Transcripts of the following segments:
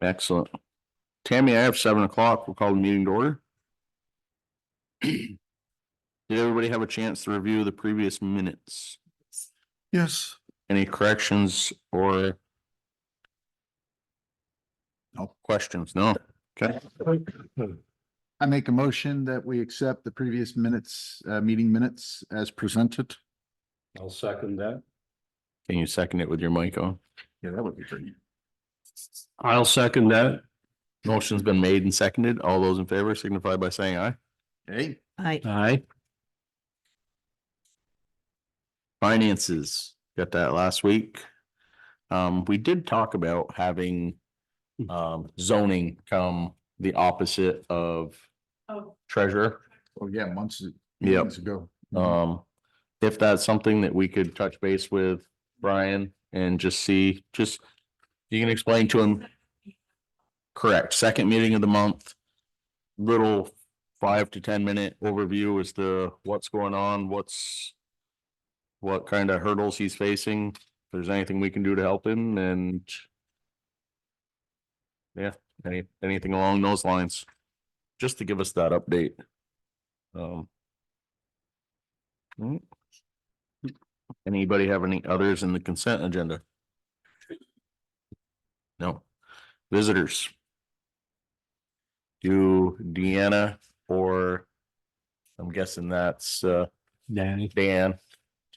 Excellent. Tammy, I have 7 o'clock. We'll call the meeting to order. Did everybody have a chance to review the previous minutes? Yes. Any corrections or No. questions? No. Okay. I make a motion that we accept the previous minutes, meeting minutes as presented. I'll second that. Can you second it with your mic on? Yeah, that would be great. I'll second that. Motion's been made and seconded. All those in favor signify by saying aye. Hey, Aye. Finances, got that last week. We did talk about having zoning come the opposite of treasurer. oh yeah, months Yep. ago. If that's something that we could touch base with Brian and just see, you can explain to him. Correct, second meeting of the month. Little 5 to 10 minute overview as to what's going on, what kind of hurdles he's facing, if there's anything we can do to help him, and yeah, anything along those lines, just to give us that update. Anybody have any others in the consent agenda? No. Visitors. Do Deanna or I'm guessing that's Danny. Dan.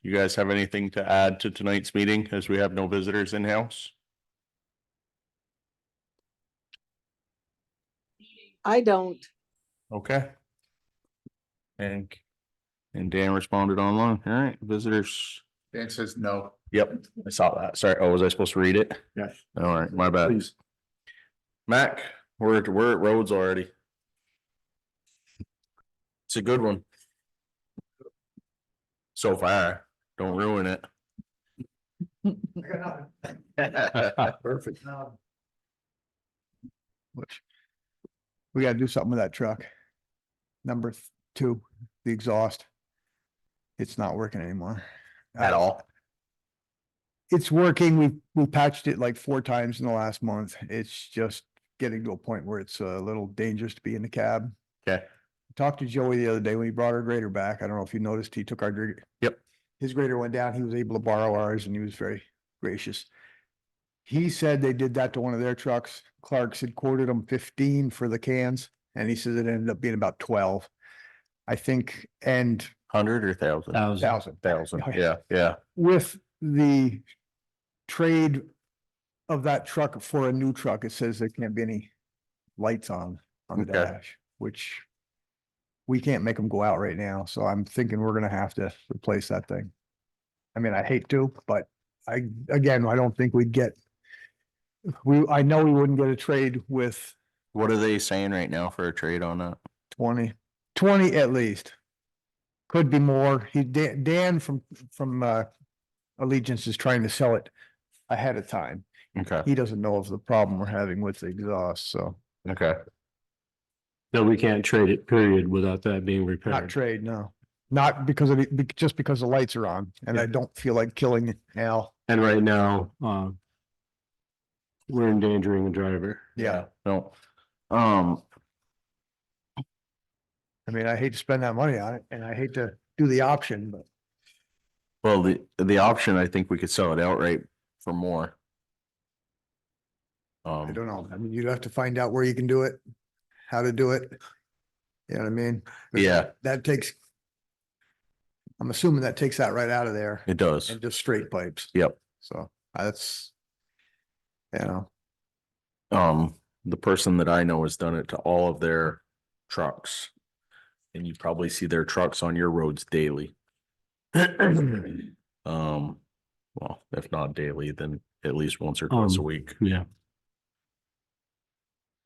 You guys have anything to add to tonight's meeting as we have no visitors in house? I don't. Okay. And Dan responded online. All right, visitors. Dan says no. Yep, I saw that. Sorry. Oh, was I supposed to read it? Yeah. All right, my bad. Please. Mac, we're at roads already. It's a good one. So far, don't ruin it. Perfect. Which we gotta do something with that truck. Number 2, the exhaust. It's not working anymore. At all. It's working. We patched it like 4 times in the last month. It's just getting to a point where it's a little dangerous to be in the cab. Okay. Talked to Joey the other day when he brought our grader back. I don't know if you noticed, he took our grader. Yep. His grader went down. He was able to borrow ours and he was very gracious. He said they did that to one of their trucks. Clark's had quoted them 15 for the cans and he says it ended up being about 12. I think, and 100 or 1,000? 1,000. Yeah. With the trade of that truck for a new truck, it says there can't be any lights on the Okay. dash, which we can't make them go out right now. So I'm thinking we're gonna have to replace that thing. I mean, I hate to, but I don't think we'd get. I know we wouldn't get a trade with What are they saying right now for a trade on that? 20 at least. Could be more. Dan from Allegiance is trying to sell it ahead of time. Okay, He doesn't know of the problem we're having with the exhaust, so okay. No, we can't trade it, period, without that being not repaired. trade, no. Not because of it, just because the lights are on and I don't feel like killing Al. And right now, we're endangering the driver. Yeah, No. I mean, I hate to spend that money on it and I hate to do the option, but Well, the option, I think we could sell it outright for more. I don't know. I mean, you'd have to find out where you can do it, how to do it. You know what I mean? But Yeah. That takes. I'm assuming that takes that right out of there It does. and just straight pipes. Yep. So that's. You know, The person that I know has done it to all of their trucks. And you probably see their trucks on your roads daily. Well, if not daily, then at least once or twice a week. Yeah.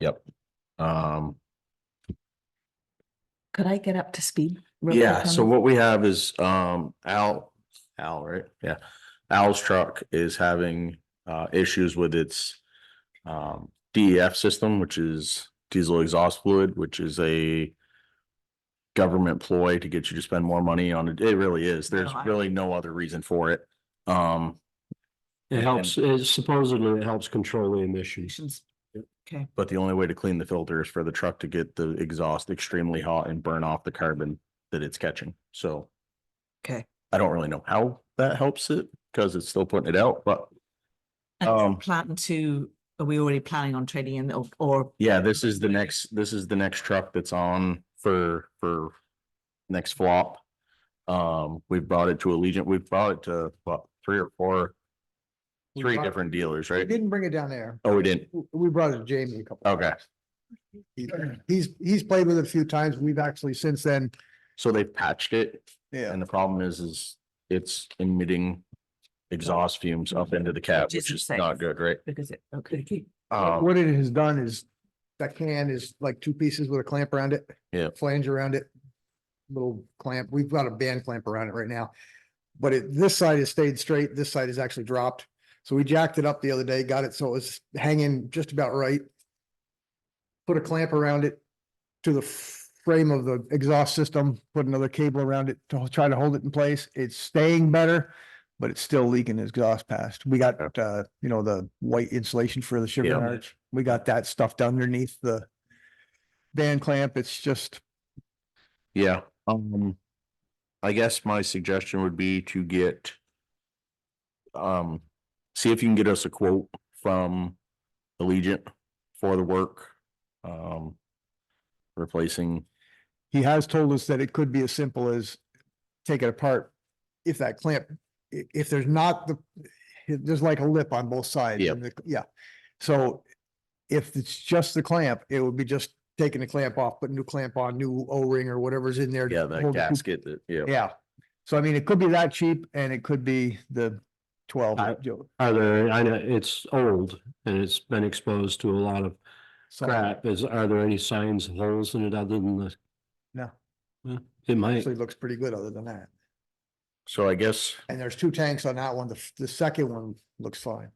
Yep. Could I get up to speed? real Yeah, quick on so this? what we have is Al, right? Yeah. Al's truck is having issues with its DEF system, which is diesel exhaust fluid, which is a government ploy to get you to spend more money on it. It really is. There's No, I- really no other reason for it. It helps, supposedly it helps control the emissions. Okay. But the only way to clean the filter is for the truck to get the exhaust extremely hot and burn off the carbon that it's catching. So Okay. I don't really know how that helps it because it's still putting it out, but And are we already planning on trading in or? yeah, this is the next truck that's on for next flop. We've brought it to Allegiant. We've brought it to what, three different dealers, We right? didn't bring it down there. Oh, we didn't. We brought it to Jamie a couple. Okay. times. He's played with it a few times. We've actually since then, So they've patched it. yeah. And the problem is it's emitting exhaust fumes up into the cab, Which which isn't is safe. not good, right? Because it, okay. What it has done is that can is like two pieces with a clamp around it. Yeah. Flange around it. Little clamp. We've got a band clamp around it right now. But this side has stayed straight. This side has actually dropped. So we jacked it up the other day, got it so it was hanging just about right. Put a clamp around it to the frame of the exhaust system, put another cable around it to try to hold it in place. It's staying better, but it's still leaking exhaust past. We got, the white insulation for the sugar Yeah. arch. We got that stuffed underneath the band clamp. It's just, Yeah, I guess my suggestion would be to get, see if you can get us a quote from Allegiant for the work. Replacing, he has told us that it could be as simple as take it apart. If that clamp, if there's not there's like a lip on both sides. Yep. and yeah. So if it's just the clamp, it would be just taking the clamp off, putting new clamp on, new O-ring or whatever's in there. to yeah, that hold the two- gasket, yeah. Yeah. So I mean, it could be that cheap and it could be the 12. Are there, I know it's old and it's been exposed to a lot of So- crap. Are there any signs of holes in it other than the? No. Well, it might. Actually looks pretty good other than that. So I guess, And there's two tanks on that one. The second one looks fine.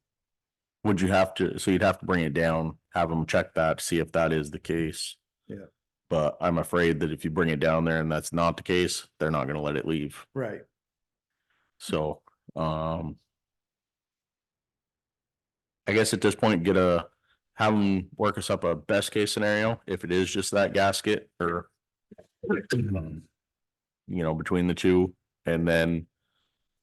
would you have to, so you'd have to bring it down, have them check that, see if that is the case. Yeah. But I'm afraid that if you bring it down there and that's not the case, they're not gonna let it leave. Right. So, I guess at this point, have them work us up a best case scenario, if it is just that gasket or between the two and then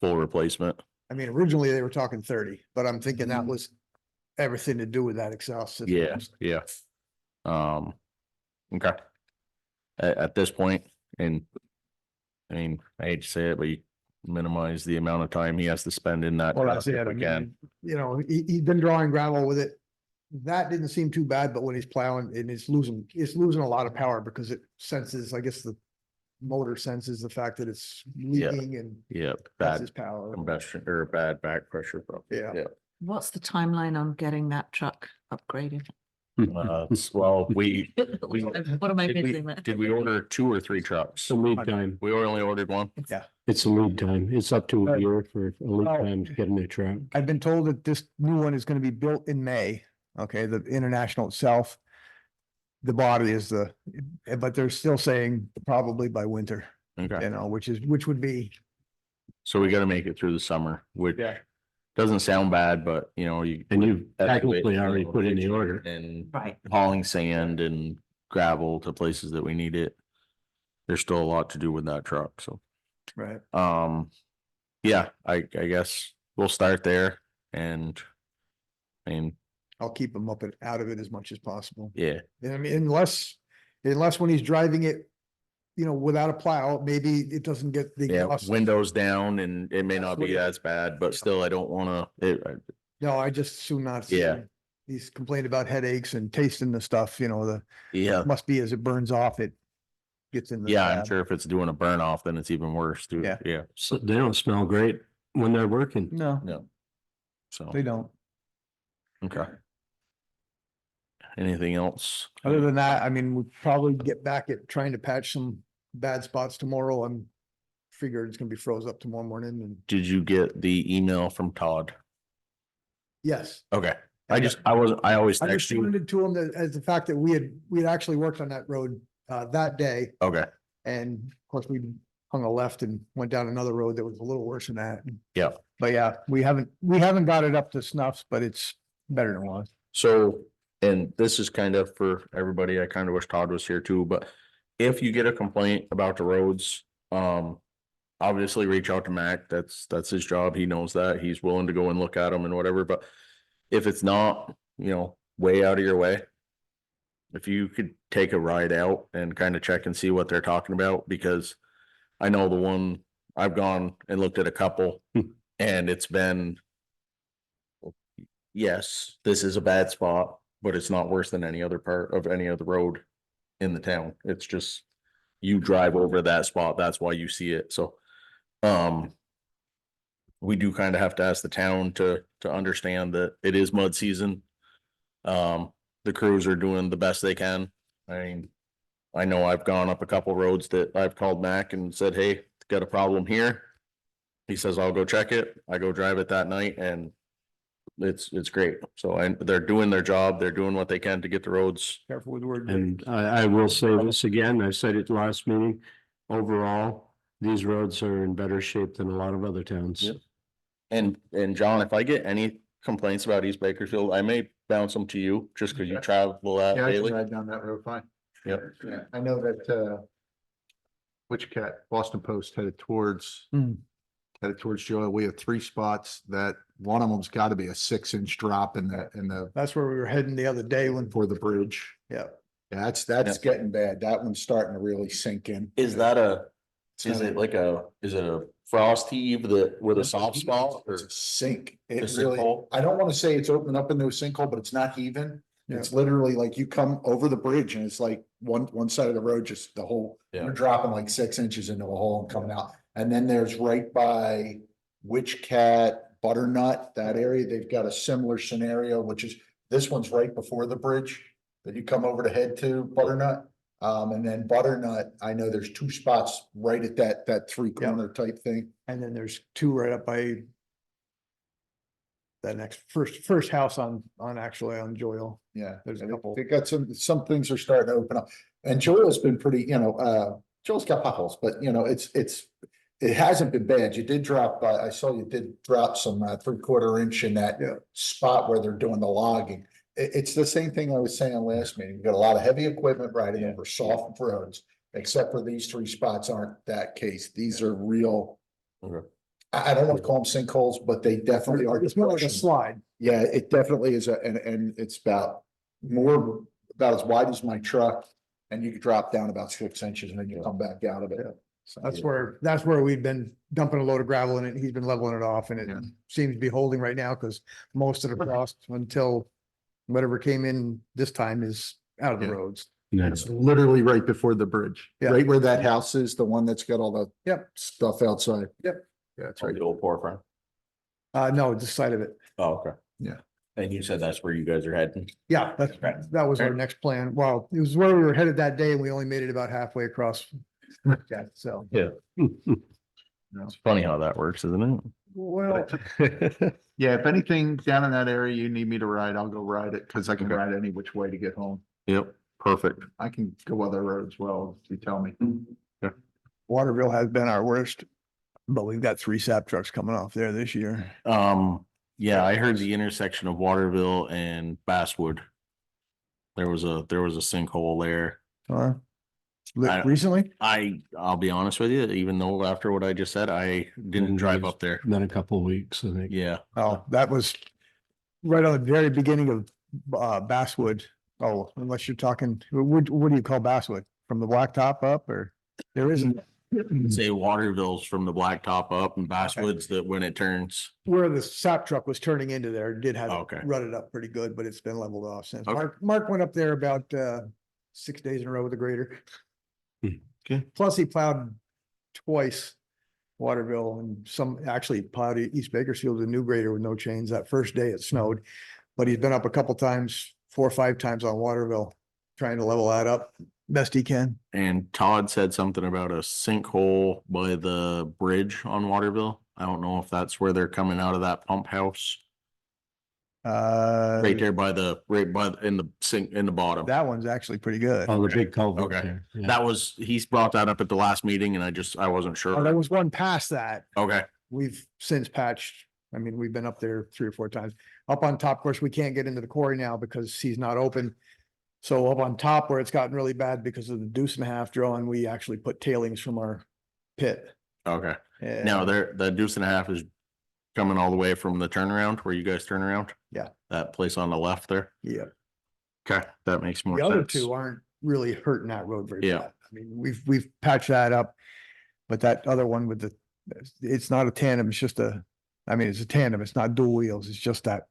full replacement. I mean, originally they were talking 30, but I'm thinking that was everything to do with that exhaust system. Yeah, yeah. Okay. At this point, and I mean, I hate to say it, but you minimize the amount of time he has to spend in that. Well, truck that's if it. I we can. mean, he's been drawing gravel with it. That didn't seem too bad, but when he's plowing and it's losing a lot of power because it senses, I guess the motor senses the fact that it's leaking and Yeah, that's bad his power. combustion or bad back pressure. Probably. Yeah. What's the timeline on getting that truck upgraded? Well, What am I did missing there? we order 2 or 3 trucks? It's a lead time. We only ordered one. It's a lead time. It's up to a year for a lead Oh. time to get a new truck. I've been told that this new one is gonna be built in May. Okay, the International itself. The body is but they're still saying probably by winter, Okay, which would be. so we gotta make it through the summer, which Yeah. doesn't sound bad, but you. And you've technically already put in the order. And Right. hauling sand and gravel to places that we need it. There's still a lot to do with that truck, so. Right. Yeah, I guess we'll start there and. I mean, I'll keep him out of it as much as possible. yeah, And I mean, unless when he's driving it, without a plow, maybe it doesn't get the. yeah, exhaust. windows down and it may not be Absolutely. as bad, but still, I don't wanna, No, I just soon not. Yeah. He's complained about headaches and tasting the stuff, yeah. must be as it burns off, it gets in the. Yeah, I'm cab. sure if it's doing a burn off, then it's even worse too. Yeah. Yeah, So they don't smell great when they're working. No, no. So, they don't. okay. Anything else? Other than that, I mean, we'll probably get back at trying to patch some bad spots tomorrow. I'm figured it's gonna be froze up tomorrow morning and Did you get the email from Todd? yes. Okay, I always I text you. responded to him as the fact that we had actually worked on that road that day. Okay, And of course, we hung a left and went down another road that was a little worse than that. yeah. But yeah, we haven't got it up to snuffs, but it's better than it was. So and this is kind of for everybody, I kind of wish Todd was here too, but if you get a complaint about the roads, obviously reach out to Mac, that's his job, he knows that, he's willing to go and look at them and whatever, but if it's not, way out of your way, if you could take a ride out and kind of check and see what they're talking about, because I know the one, I've gone and looked at a couple and it's been, yes, this is a bad spot, but it's not worse than any other part of any other road in the town. It's just, you drive over that spot, that's why you see it. So, we do kind of have to ask the town to understand that it is mud season. The crews are doing the best they can. I mean, I know I've gone up a couple roads that I've called Mac and said, hey, got a problem here. He says, I'll go check it. I go drive it that night and it's great. So they're doing their job. They're doing what they can to get the roads. Careful with the word. And I will say this again, I said it last meeting, overall, these roads are in better shape than a lot of other towns. Yep. And John, if I get any complaints about East Bakersfield, I may bounce them to you just because you travel that Yeah, I can daily. ride down that road fine. Yep. Yeah, I know that, which cat, Boston Post headed towards, Joy. We have 3 spots that one of them's got to be a 6-inch drop in the, That's where we were heading the other day when, for the bridge. yeah. Yeah, that's getting bad. That one's starting to really sink in. Is that It's is not it like is it a frost heave that with a soft spot or? It's a sink. A It really, sinkhole? I don't want to say it's opened up into a sinkhole, but it's not heaving. It's literally like you come over the bridge and it's like one side of the road, just the whole, Yeah. you're dropping like 6 inches into a hole and coming out. And then there's right by Witch Cat, Butternut, that area, they've got a similar scenario, which is, this one's right before the bridge that you come over to head to Butternut. And then Butternut, I know there's 2 spots right at that 3-corner type thing. And then there's 2 right up by that next first house on actually on Joyle. Yeah, There's a and couple. They got some things are starting to open up, and Joel's been pretty, Joel's got potholes, but it hasn't been bad. You did drop, I saw you did drop some 3/4 inch in that spot where they're doing the logging. It's the same thing I was saying last meeting. We've got a lot of heavy equipment riding over soft roads, except for these 3 spots aren't that case. These are real. Okay. I don't want to call them sinkholes, but they definitely are. It's more like a depressions. slide. Yeah, it definitely is, and it's about as wide as my truck, and you could drop down about 6 inches and then you come back out of it. So, That's where we've been dumping a load of gravel in it. He's been leveling it off and it Yeah. seems to be holding right now because most of the frost until whatever came in this time is out of the Yeah. roads. It's literally right before the bridge, Yeah. right where that house is, the one that's got all the Yep. stuff outside. Yep. Yeah, that's Or right. the old poor friend. No, this side of it. Oh, okay. Yeah. And you said that's where you guys are heading. Yeah, that was our Okay. next plan. Well, it was where we were headed that day and we only made it about halfway across. Yeah, so, It's funny how that works, isn't it? well, Yeah, if anything down in that area you need me to ride, I'll go ride it, because I can Okay. ride any which way to get home. Yep, perfect. I can go other roads well, if you tell me. Waterville has been our worst, but we've got 3 sap trucks coming off there this year. Yeah, I heard the intersection of Waterville and Basswood. There was a sinkhole there. Huh? I- Recently? I'll be honest with you, even though after what I just said, I didn't drive up there. Then a couple of weeks, I think. Yeah, Oh, that was right on the very beginning of Basswood. Oh, unless you're talking, what do you call Basswood? From the blacktop up or there isn't say Waterville's from the blacktop up and Basswood's that when it turns. where the sap truck was turning into there, did have Okay. it rutted up pretty good, but it's been leveled off since. Okay. Mark went up there about 6 days in a row with a grader. Okay. Plus he plowed twice Waterville and actually plowed East Bakersfield with a new grader with no chains. That first day it snowed. But he's been up a couple times, 4 or 5 times on Waterville, trying to level that up best he can. And Todd said something about a sinkhole by the bridge on Waterville. I don't know if that's where they're coming out of that pump house. Right there in the sink in the bottom. That one's actually pretty good. Oh, the big culvert Okay. there. Yeah. That was, he's brought that up at the last meeting and I wasn't Oh, there sure. was one past that. Okay, We've since patched. I mean, we've been up there 3 or 4 times. Up on top, of course, we can't get into the quarry now because he's not open. So up on top where it's gotten really bad because of the 2.5 drilling, we actually put tailings from our pit. Okay. Now And there, the 2.5 is coming all the way from the turnaround where you guys turn around? Yeah. That place on the left there? yeah, Okay, that makes more the sense. other two aren't really hurting that road very Yeah. bad. I mean, we've patched that up. But that other one with the, it's not a tandem, it's just it's a tandem, it's not dual wheels, it's just that,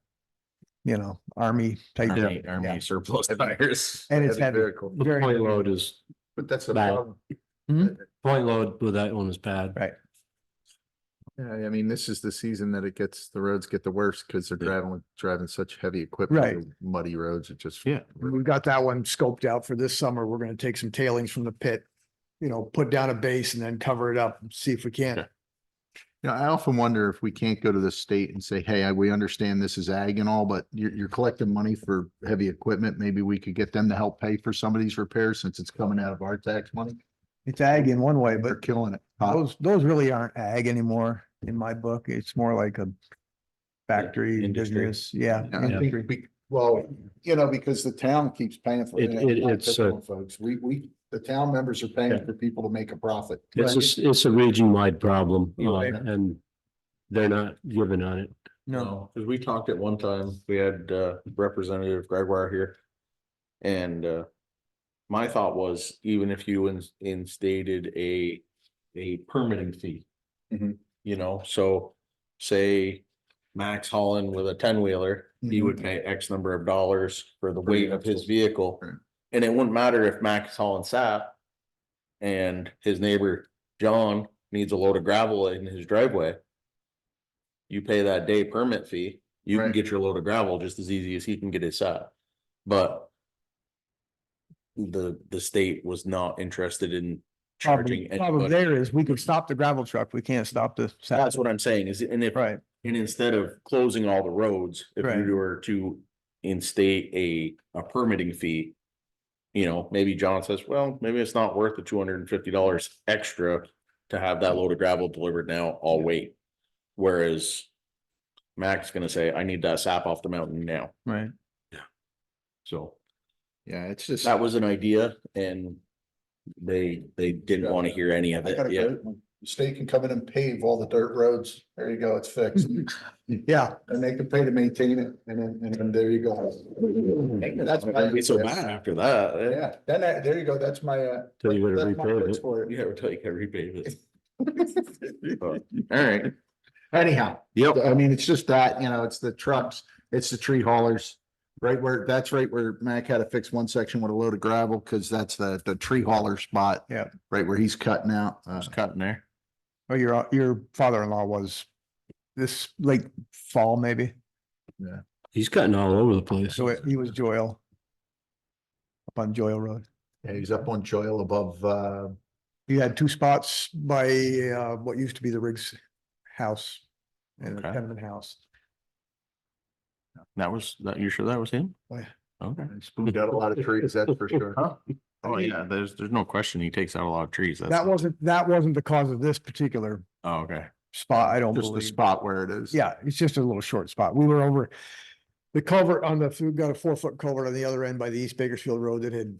army type. Army Yeah. surplus tires. And it's Heavy heavy. vehicle. The Very point heavy. load is, But that's the Bad. problem. point load with that one is bad. Right. Yeah, I mean, this is the season that the roads get the worst because they're Yeah. driving such heavy equipment. Right. through Muddy roads, it just. Yeah. We've got that one scoped out for this summer. We're gonna take some tailings from the pit, put down a base and then cover it up and see if we can. Okay. You know, I often wonder if we can't go to the state and say, hey, we understand this is ag and all, but you're collecting money for heavy equipment. Maybe we could get them to help pay for some of these repairs since it's coming out of our tax money. It's ag in one way, They're but killing it. those really aren't ag anymore in my book. It's more like a factory industry. business. Yeah. Yeah, I think industry. Well, because the town keeps paying for it. It's, Folks, the town members are paying Yeah. for people to make a profit. It's a region-wide problem, Right. and they're not giving on it. No, Cause we talked at one time, we had Representative Gregoire here. And my thought was, even if you instated a permitting fee. Mhm. So say Max Holland with a 10-wheeler, he Mhm. would pay X number of dollars for the weight of his axles. vehicle. Right. And it wouldn't matter if Max Holland sat and his neighbor John needs a load of gravel in his driveway. You pay that day permit fee, you can Right. get your load of gravel just as easy as he can get his sat. But the state was not interested in charging problem anybody. there is we could stop the gravel truck. We can't stop the. That's what I'm saying is, and if, Right. and instead of closing all the roads, if Right. you were to instate a permitting fee. Maybe John says, well, maybe it's not worth the $250 extra to have that load of gravel delivered now, I'll wait. Whereas Mac's gonna say, I need that sap off the mountain now, Right. so Yeah, it's just. that was an idea and they didn't want to hear any of I gotta it, yeah. go. The state can come in and pave all the dirt roads. There you go, it's fixed. Yeah. And they can pay to maintain it, and then there you go. That's It wouldn't be so bad after that, Yeah, then there you go, that's my, Till you gotta that's my repave fix it. for it. yeah, we're telling you, can repave it. But, all right, Anyhow, yep, I mean, it's just that, it's the trucks, it's the tree haulers. That's right where Mac had to fix one section with a load of gravel, cause that's the tree hauler spot. Yeah. Right where he's cutting out. just cutting there. Oh, your father-in-law was this late fall, maybe. He's cutting all over the place. So he was Joyle. Up on Joyle Road. Yeah, he's up on Joyle above, He had 2 spots by what used to be the Riggs house. And a Okay. tenement house. You sure that was him? Oh, yeah. Okay. Spooned out a lot of trees, that's for sure. Huh? Oh, yeah, there's no question he takes out a lot of trees. That wasn't the cause of this particular Oh, okay. spot, I don't Just the believe. spot where it is. Yeah, it's just a little short spot. We were over the culvert we've got a 4-foot culvert on the other end by the East Bakersfield Road that had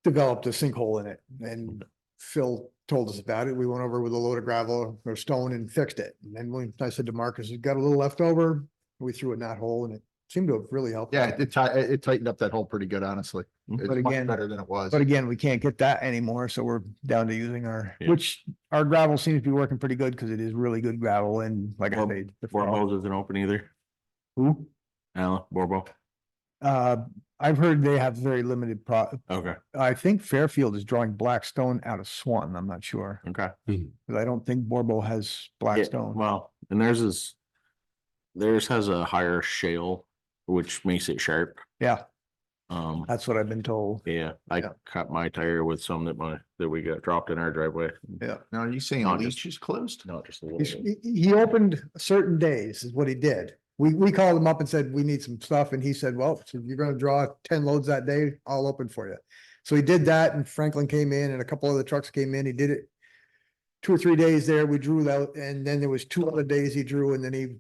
developed a sinkhole in it. And Phil told us about it. We went over with a load of gravel or stone and fixed it. And then I said to Marcus, "We've got a little left over." We threw it in that hole and it seemed to have really helped. Yeah, it tightened up that hole pretty good, honestly. Mhm. It's But much again- better than it was. But again, we can't get that anymore, so we're down to using Yeah. which our gravel seems to be working pretty good because it is really good gravel and like I Bor- said. the Borbo's isn't open either. Who? Alan, Borbo. I've heard they have very limited Okay, I think Fairfield is drawing black stone out of Swanton. I'm not sure, okay. because I don't think Borbo has black Yeah, stone. well, and theirs has a higher shale, which makes it sharp. Yeah, Um, that's what I've been told. yeah, I Yeah. cut my tire with some that we got dropped in our driveway. Yeah. Now, are you saying Not Leach is closed? Not just a little He's- bit. He opened certain days is what he did. We called him up and said, we need some stuff. And he said, well, so you're gonna draw 10 loads that day, I'll open for you. So he did that and Franklin came in and a couple other trucks came in. He did it 2 or 3 days there. We drew out and then there was 2 other days he drew and then he,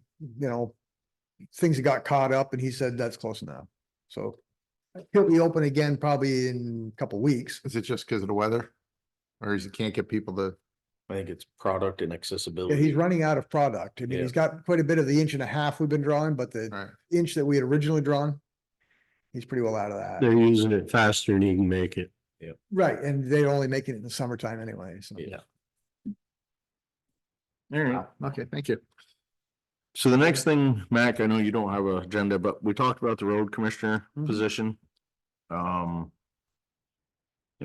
things got caught up and he said that's close enough. So he'll be open again probably in a couple weeks. Is it just because of the weather? Or is he can't get people to, I think it's product and Yeah, accessibility. he's running out of product. I mean, Yeah. he's got quite a bit of the 1.5 we've been drawing, but the right? inch that we had originally drawn, he's pretty well out of that. They're using it faster than he can make it. Right, and they're only making it in the summertime anyway, so. Yeah. All right. Okay, thank you. So the next thing, Mac, I know you don't have an agenda, but we talked about the road commissioner Mhm. position. And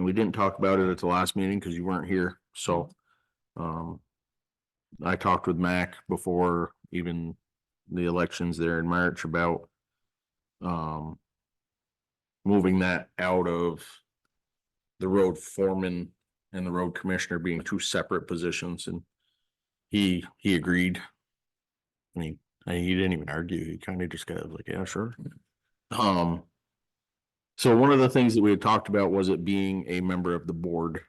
we didn't talk about it at the last meeting because you weren't here, so. I talked with Mac before even the elections there in March about. Moving that out of the road foreman and the road commissioner being two separate positions, and he agreed. I mean, he didn't even argue. He kind of just got like, yeah, sure. So one of the things that we had talked about was it being a member of the board.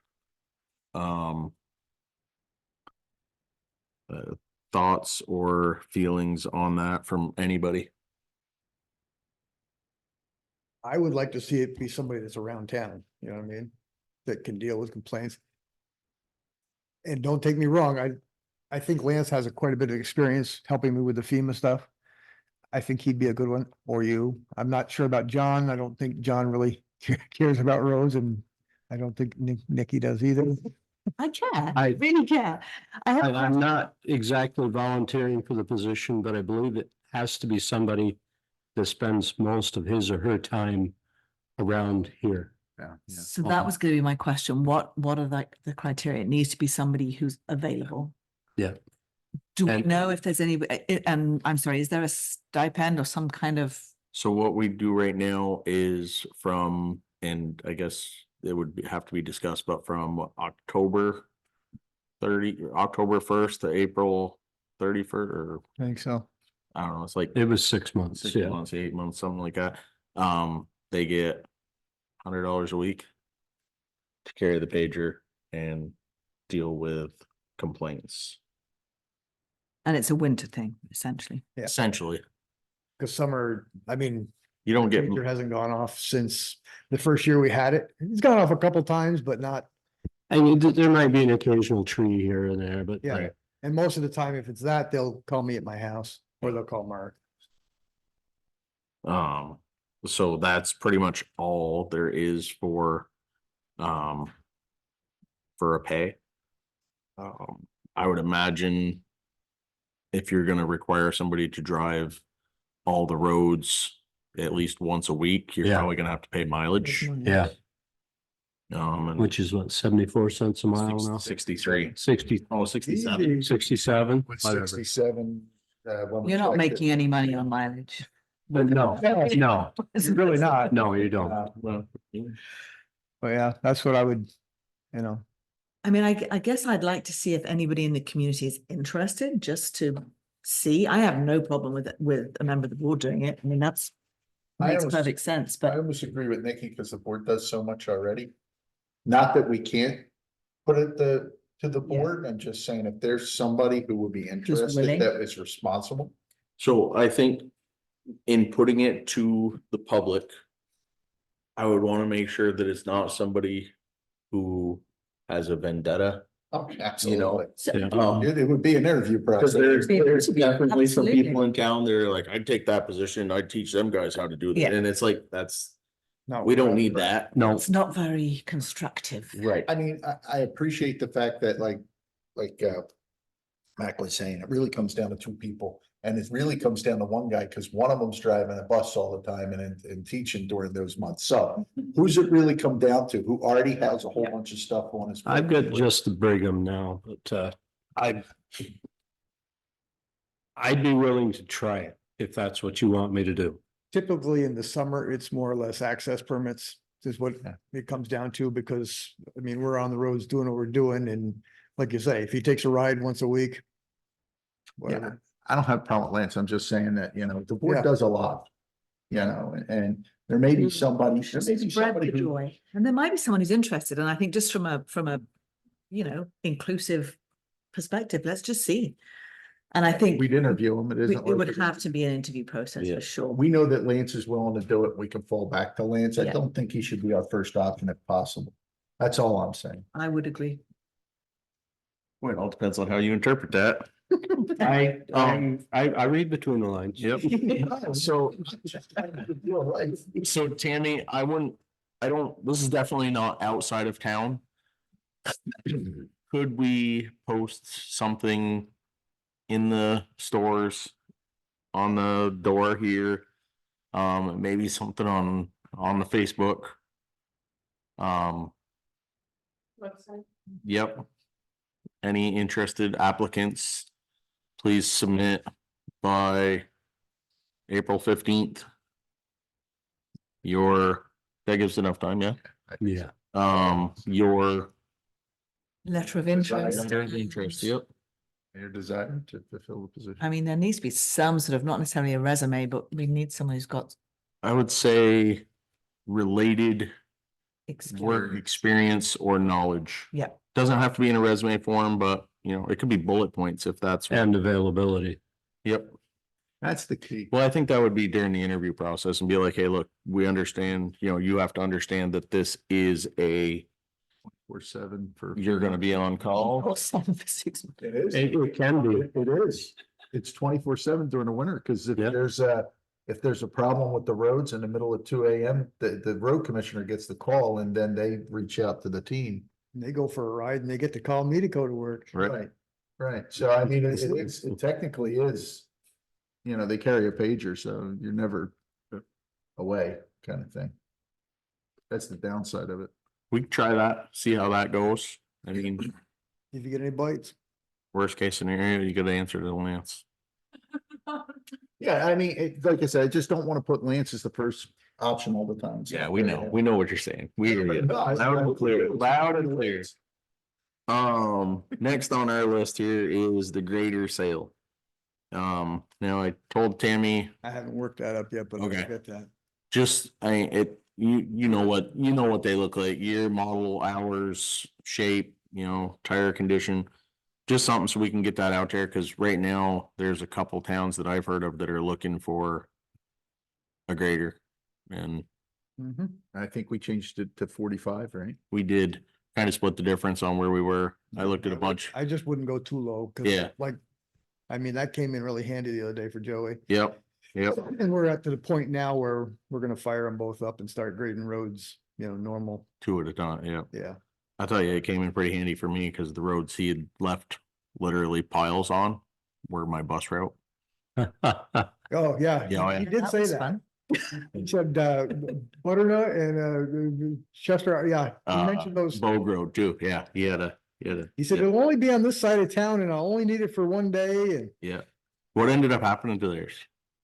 Thoughts or feelings on that from anybody? I would like to see it be somebody that's around town, you know what I mean? That can deal with complaints. And don't take me wrong, I think Lance has quite a bit of experience helping me with the FEMA stuff. I think he'd be a good one, or you. I'm not sure about John. I don't think John really cares about roads, and I don't think Nikki does either. I care, I- really care. I'm not exactly volunteering for the position, but I believe it has to be somebody that spends most of his or her time around here. Yeah. So that was gonna be my question. What are the criteria? It needs to be somebody who's available. Yeah. Do we And- know if there's any, and I'm sorry, is there a stipend or some kind of, So what we do right now is from, and I guess it would have to be discussed, but from October 1st to April 31st, or I think so. I don't know, it's like It was 6 months, 6 months, 8 months, something like that. They get $100 a week to carry the pager and deal with complaints, and it's a winter thing, essentially. Yeah. essentially. Cause summer, I mean, You don't get, pager hasn't gone off since the first year we had it. It's gone off a couple times, but not, I mean, there might be an occasional tree here and there, but yeah. And most of the time, if it's that, they'll call me at my house or they'll call Mark. so that's pretty much all there is for a pay. I would imagine if you're gonna require somebody to drive all the roads at least once a week, you're Yeah. probably gonna have to pay mileage. yeah, And which is what, 74 cents a mile now? 63, 60, oh, 67. 67? With whatever. 67. when we You're not checked it. making any money on mileage. But no, no, Really not. no, you don't. Well, But yeah, that's what I would, you know, I mean, I guess I'd like to see if anybody in the community is interested, just to see. I have no problem with a member of the board doing it. I mean, makes almost- perfect sense, I but almost agree with Nikki because the board does so much already. Not that we can't put it to the board. I'm just saying if there's somebody who would be interested willing. that is responsible. so I think in putting it to the public, I would wanna make sure that it's not somebody who has a vendetta, Okay, you know? absolutely. Yeah. It would be an interview Cause process. there's Be an interview, definitely some absolutely. people in town that are like, I'd take that position, I'd teach them guys how to do Yeah. that, and it's like, that's, no. we don't need that. No, it's not very constructive. Right. I mean, I appreciate the fact that like Mac was saying, it really comes down to two people. And it really comes down to one guy, because one of them's driving a bus all the time and teaching during those months. So who's it really come down to? Who already has a whole bunch of stuff on his. I've got plate? just the Brigham now, but I'd be willing to try it if that's what you want me to do. Typically in the summer, it's more or less access permits is what Yeah. it comes down to, because, I mean, we're on the roads doing what we're doing, and like you say, if he takes a ride once a week. Whatever. I don't have a problem with Lance. I'm just saying that, you know, the board Yeah. does a lot. You know, and there may be somebody, there may be Spread somebody the who. joy. And there might be someone who's interested, and I think just from a, inclusive perspective, let's just see. And I think We'd interview him. It it isn't. would like- have to be an interview process Yeah. for sure. We know that Lance is willing to do it. We can fall back to Lance. I Yeah. don't think he should be our first option if possible. That's all I'm saying. I would agree. Well, it all depends on how you interpret that. I read between the lines. Yep. So, so Tammy, I don't, this is definitely not outside of town. Could we post something in the stores on the door here? Maybe something on the Facebook. Yep. Any interested applicants, please submit by April 15th. That gives enough time, yeah? Yeah. Your Letter of interest. interest, yep. Your desire to fulfill the position. I mean, there needs to be some sort of, not necessarily a resume, but we need someone who's got I would say related work experience. experience or knowledge. Yeah, Doesn't have to be in a resume form, but it could be bullet points if that's. And availability. Yep. That's the key. Well, I think that would be during the interview process and be like, hey, look, we understand, you have to understand that this is We're 7 for. you're gonna be on call. or 7 for 6 months. It is. It can be. It is. It's 24/7 during the winter, because Yeah. if there's a problem with the roads in the middle of 2 AM, the road commissioner gets the call and then they reach out to the team. They go for a ride and they get to call me to go to work. Right. Right. So I mean, it technically is, they carry a pager, so you're never away kind of thing. That's the downside of it. We can try that, see how that goes. I mean, If you get any bites. worst case scenario, you gotta answer to Lance. Yeah, I mean, like I said, I just don't want to put Lance as the first option all the time. Yeah, we know what you're saying. We hear you. No, I- Loud and clear, loud and clear. Next on our list here is the grader sale. Now I told Tammy, I haven't worked that up yet, but I'll Okay. get that. you know what they look like, year, model, hours, shape, tire condition. Just something so we can get that out there, cause right now there's a couple towns that I've heard of that are looking for a grader. And Mhm. I think we changed it to 45, right? we did kind of split the difference on where we were. I looked at a bunch. I just wouldn't go too low, Yeah. cause that came in really handy the other day for Joey. Yep, yep. And we're at the point now where we're gonna fire them both up and start grading roads, normal, Two at a time, yeah. yeah. I tell you, it came in pretty handy for me because the roads he had left literally piles on were my bus route. Oh, yeah, Yeah, he did say was that. fun. He said, butternut and, Chester, yeah, he mentioned those. Bogue Road too, yeah, he had a, He said, it'll only be on this side of town and I'll only need it for one day and, yeah. What ended up happening to theirs?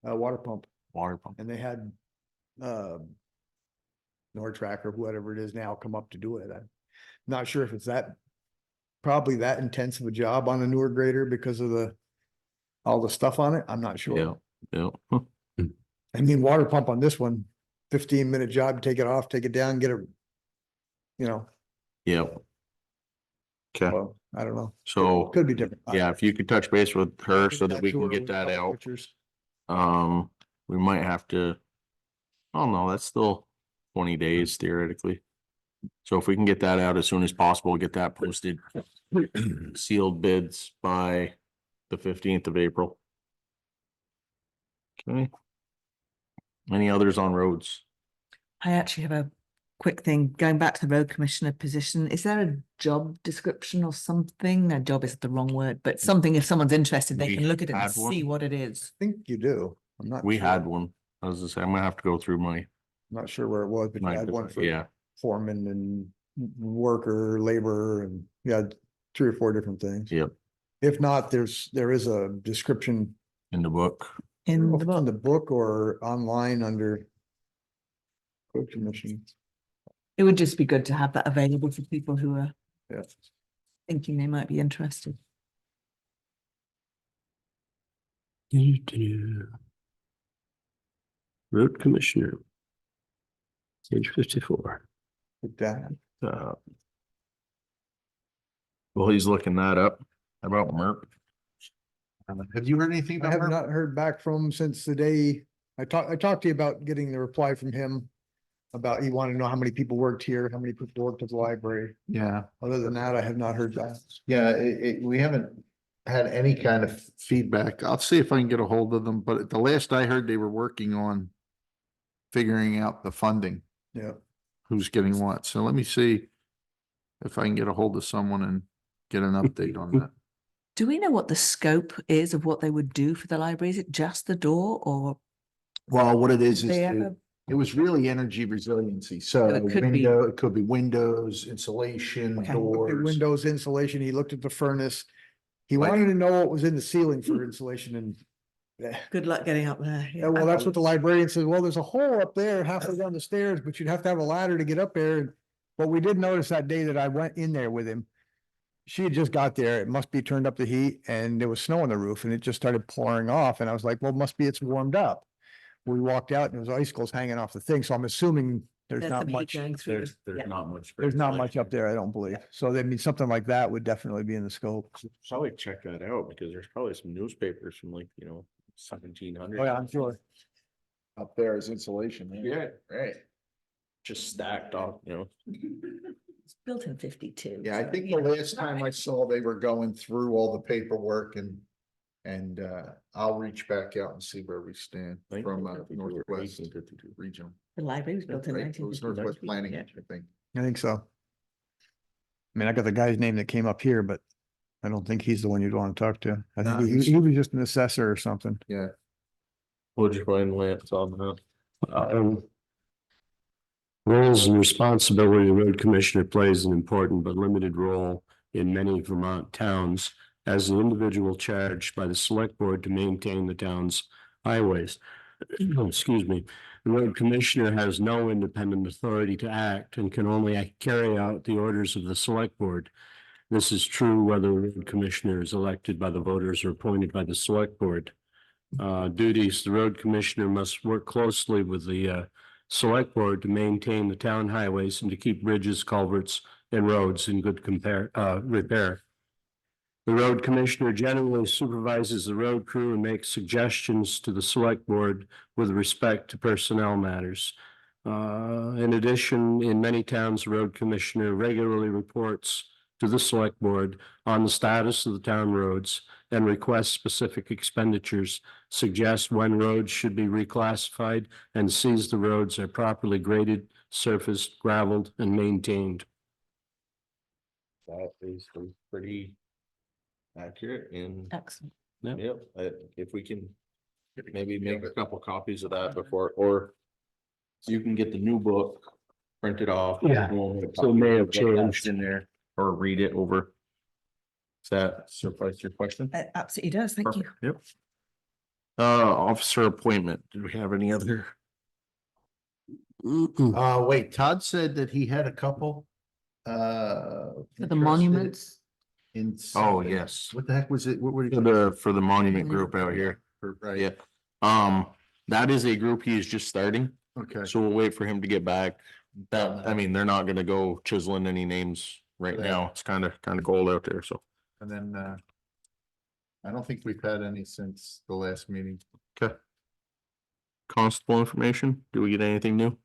water pump. Water pump. And they had, Nordtrack or whatever it is now come up to do it. I'm not sure if it's probably that intense of a job on a newer grader because of all the stuff on it. I'm not Yeah, sure. yeah. I mean, water pump on this one, 15-minute job, take it off, take it down, get it, Yeah. Okay, well, I don't know. so, Could be different. yeah, if you could touch base with her so that That we can tour get with that couple out. pictures. We might have to. Oh, no, that's still 20 days theoretically. So if we can get that out as soon as possible, get that posted, sealed bids by the 15th of April. Okay. Any others on roads? I actually have a quick thing, going back to the road commissioner position. Is there a job description or something? No, job is the wrong word, but something, if someone's interested, they We can look at it and had one. see what it is. I think you do. I'm not. We sure. had one. I was just saying, I'm gonna have to go through my. Not sure where it was, but you had one for Yeah, foreman and worker, labor, and you had 3 or 4 different things. yep, If not, there is a description in the book. In the on book. the book or online under code commission. It would just be good to have that available for people who are Yeah. thinking they might be interested. Road commissioner. Page 54. Put that. Uh, Well, he's looking that up. How about Merp? Have you heard anything I about have her? not heard back from him since the day I talked to you about getting the reply from him. About he wanted to know how many people worked here, how many people worked at the library. Yeah, Other than that, I have not heard back. yeah, we haven't had any kind of feedback. I'll see if I can get a hold of them, but the last I heard, they were working on figuring out the funding, Yeah. who's getting what. So let me see if I can get a hold of someone and get an update on that. Do we know what the scope is of what they would do for the library? Is it just the door or Well, what it is they ever? it was really energy resiliency. So it could be- window, it could be windows, insulation, Okay. Looked at doors. Windows insulation, he looked at the furnace. He Like- wanted to know what was in the ceiling for insulation and. Good luck getting up there. Yeah, well, that's what the librarian said. Well, there's a hole up there halfway down the stairs, but you'd have to have a ladder to get up there. And But we did notice that day that I went in there with him. She had just got there. It must be turned up the heat and there was snow on the roof and it just started pouring off. And I was like, well, must be it's warmed up. We walked out and there was icicles hanging off the thing. So I'm assuming there's There's not some heat much, going through. There's Yeah. not much. for there's not much insulation. up there, I don't believe. So I mean, something like that would definitely be in the scope. Probably check that out because there's probably some newspapers from like, 1700. Oh, yeah, I'm sure. Up there is insulation. Yeah. Right. Just stacked off, It's built in 52. Yeah, I so, think the you know. last time I saw they were going through all the paperwork and I'll reach back out and see where we stand from Northwest Regional. The library was built in Right, it was Northwest 1952. Planning, Yeah. I think. I think so. I mean, I got the guy's name that came up here, but I don't think he's the one you'd want to talk to. I No, think he's- he was just an assessor or something. Yeah. What'd you find, Lance, on that? Roles and responsibility, the road commissioner plays an important but limited role in many Vermont towns as an individual charged by the select board to maintain the town's highways. Excuse me. The road commissioner has no independent authority to act and can only carry out the orders of the select board. This is true whether the road commissioner is elected by the voters or appointed by the select board. Duties, the road commissioner must work closely with the select board to maintain the town highways and to keep bridges, culverts, and roads in good repair. The road commissioner generally supervises the road crew and makes suggestions to the select board with respect to personnel matters. In addition, in many towns, the road commissioner regularly reports to the select board on the status of the town roads and requests specific expenditures, suggests when roads should be reclassified, and sees the roads are properly graded, surfaced, gravelled, and maintained. That is pretty accurate and, Excellent. yep, if we can maybe make a couple copies of that before, or you can get the new book printed off. Yeah, so it may have changed. In there, or read it over. Does that suffice your question? It absolutely does. Thank you. Perfect, yep. Officer appointment, do we have any other? Wait, Todd said that he had a couple. For the interested monuments. In. Oh, something. yes. What the heck was it? What were For the monument group out here, Right, yeah. That is a group he is just starting, okay. so we'll wait for him to get back. That, I mean, they're not gonna go chiseling any names right Right. now, it's kind of cold out there, so. And then, I don't think we've had any since the last meeting. Okay. Constable information, do we get anything new?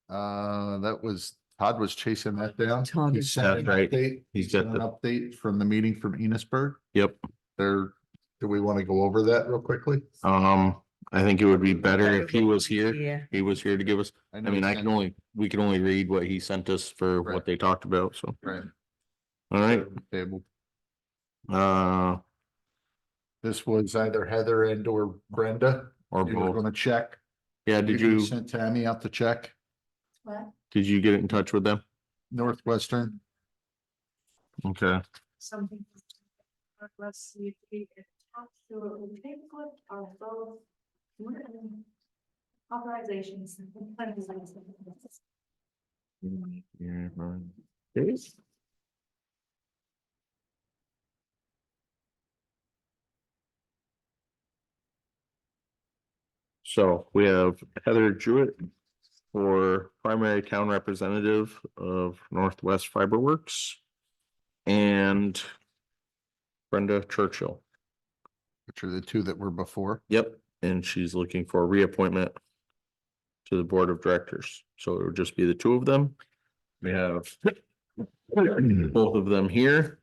That was, Todd was chasing that down. Todd He is- sent an That's right. update. He's He sent got an the- update from the meeting from Enosburg. Yep, There, do we want to go over that real quickly? I think it would be better if he was here. Yeah. He was here to give us, I know mean, he we can only read what he sent us for Right. what they talked about, so. Right. All right, Table. This This was either Heather and or Brenda. or You were both, gonna check. yeah, Maybe we Sent Tammy out to check did you get in touch with them? Northwestern. Okay, Something. Let's see if we can talk to it. Input are both. Authorizations. yeah, fine. So we have Heather Jewett for primary town representative of Northwest Fiberworks. And Brenda Churchill. which are the two that were before. Yep, and she's looking for a reappointment to the Board of Directors. So it would just be the two of them. We have both of them here.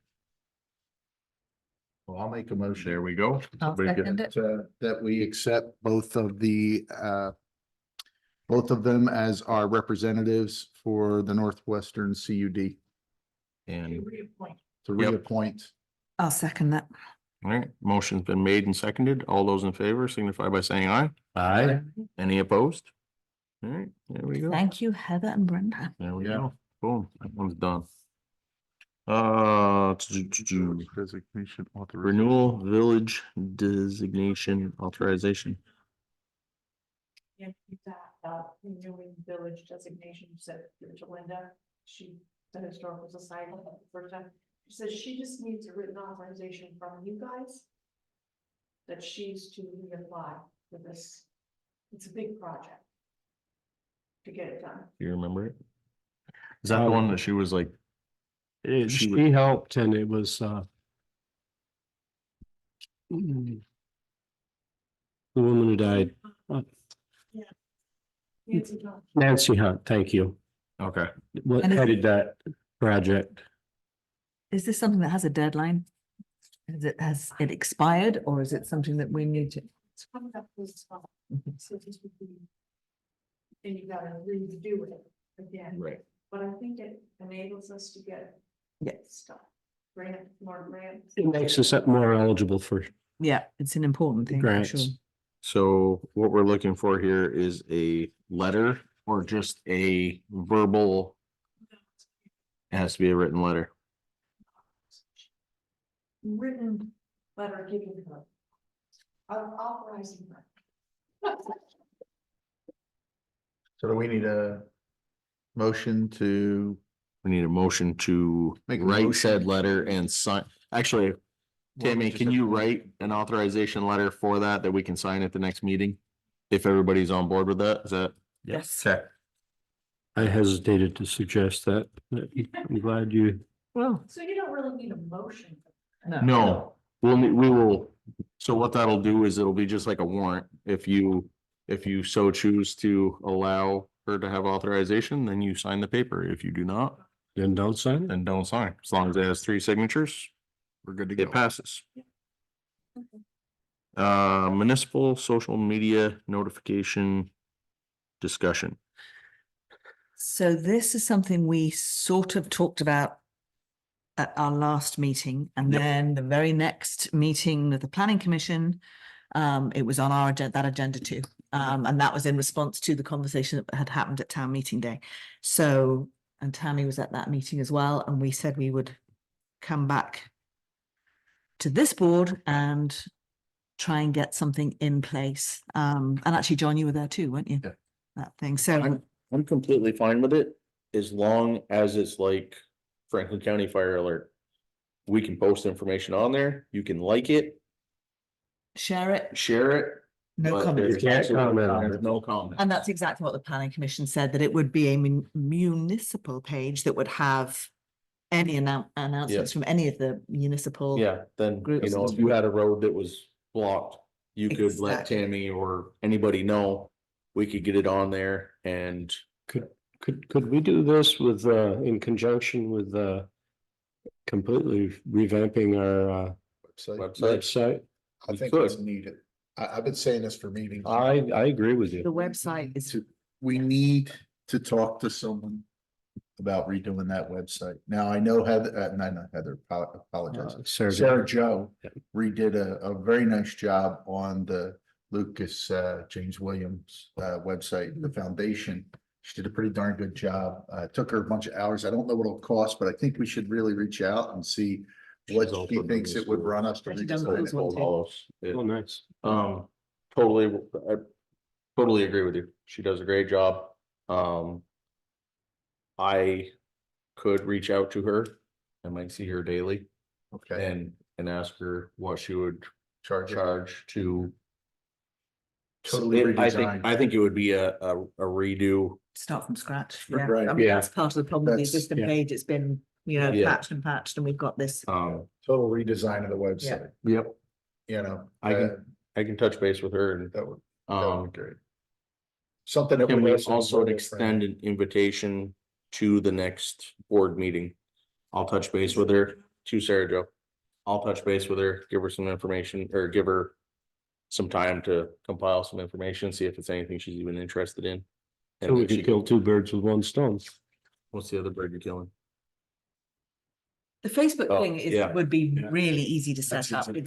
Well, I'll make a motion. There we go. I'll Somebody get- second it. That we accept both of them as our representatives for the Northwestern CUD And, Reappoint. to Yep. reappoint. I'll second that. all right, motion's been made and seconded. All those in favor signify by saying aye. Aye. Any opposed? All right, there we go. Thank you, Heather and Brenda. There we Yeah. go. Boom, that one's done. Designation authorization. Renewal Village Designation Authorization. Yeah, that, renewing village designation, you said, give it to Linda, she, the historical society, the first time, she says she just needs a written authorization from you guys. That she's to reapply for this, it's a big project. To get it done. You remember it? Is that the one that she was like, She She helped and it was, the woman who died, Nancy John. Nancy Hunt, thank you. okay, What And is- headed that project? Is this something that has a deadline? Has it expired or is it something that we need to? It's coming up this fall, so this would be. And you gotta redo it again. right. But I think it enables us to get Yeah. stuff, more grants. It makes us more eligible for Yeah, it's an important thing for sure. grants. So what we're looking for here is a letter or just a verbal, it has to be a written letter. Written letter giving her. Authorizing her. So do we need a motion to, We need a motion to Make a write motion. said letter and sign. Actually, Tammy, can you write an authorization letter for that we can sign at the next meeting? If everybody's on board with that, is that? Yes. Okay. I hesitated to suggest that. I'm glad you, Well, So you don't really need a motion. No, we will, so what that'll do is it'll be just like a warrant. If you so choose to allow her to have authorization, then you sign the paper. If you do not, then don't sign it. then don't sign. As long as it has 3 signatures, we're good to go. it passes. Municipal social media notification discussion. so this is something we sort of talked about at our last meeting, and Yep. then the very next meeting of the planning commission, it was on our agenda, that agenda too. And that was in response to the conversation that had happened at town meeting day. So, and Tammy was at that meeting as well, and we said we would come back to this board and try and get something in place. And actually, John, you were there too, weren't you? Yeah. That thing, so. I'm completely fine with it, as long as it's like Franklin County Fire Alert. We can post information on there, you can like it, Share it, share it. no but comment. there's You can't absolutely- comment on it. there's no comment. And that's exactly what the planning commission said, that it would be a municipal page that would have any announcements from any of the municipal. Yeah, then, you Groups. know, if you had a road that was blocked, you could let Exactly. Tammy or anybody know. We could get it on there and Could we do this with, in conjunction with, completely revamping our, website. website? I we think could. it's needed. I've been saying this for meetings. I agree with The you. website is, We need to talk to someone about redoing that website. Now, I know Heather, not Heather, apologize. Sarah, Sarah Joe Yeah. redid a very nice job on the Lucas, James Williams, website, the foundation. She did a pretty darn good job. Took her a bunch of hours. I don't know what it'll cost, but I think we should really reach out and see what She's also she done thinks this it would too. run us to Has she done redesign those it. ones? oh, nice. Totally, I totally agree with you. She does a great job. I could reach out to her. I might see her daily Okay, and ask her what she would charge. charge to. Totally redesigned. I think it would be a redo. start from scratch. Yeah, Right, I mean, yeah. that's part of the problem with the That's- existing yeah. page. It's been, you know, Yeah. patched and patched, and we've got this. Um, Total redesign of the website. yep. you know. I can touch base with her and, That would be um, great. Something that can would we also be extend an invitation to the next board meeting? I'll touch base with her, to Sarah Jo. I'll touch base with her, give her some information, or give her some time to compile some information, see if it's anything she's even interested in. So And we then she could kill two birds with one stone. What's the other bird you're killing? The Facebook Oh, thing yeah. would be Yeah. really easy to set That's up. easy.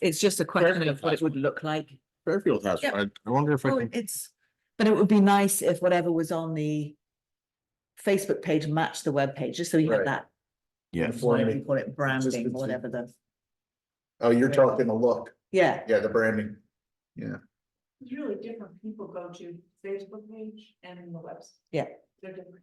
It's just a question of what it would look like. Fairfield has, Yeah. I wonder if I Well, can, but it would be nice if whatever was on the Facebook page matched the web page, just so you Right. have that, yeah, whatever you call it, branding, Consistency. whatever the, Oh, you're talking the look. yeah. Yeah, the branding. Yeah. It's really different. People go to Facebook page and the website. Yeah. They're different.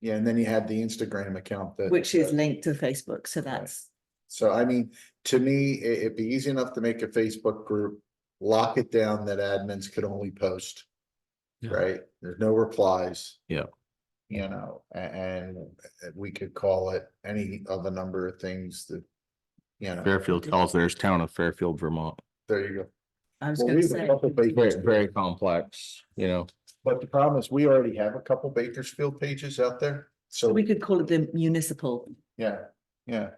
Yeah, and then you have the Instagram account that. Which is linked to Facebook, so that's, So I mean, to me, it'd be easy enough to make a Facebook group, lock it down that admins could only post. Yeah. Right? There's no replies. Yeah. You know, and we could call it any of a number of things that, you know, Fairfield calls theirs Town of Fairfield, Vermont. there you go. I was Well, gonna we have a say. couple Very, Bakersfield- very complex, you know. But the problem is we already have a couple Bakersfield pages out there. So So, we could call it the municipal. yeah, Yeah,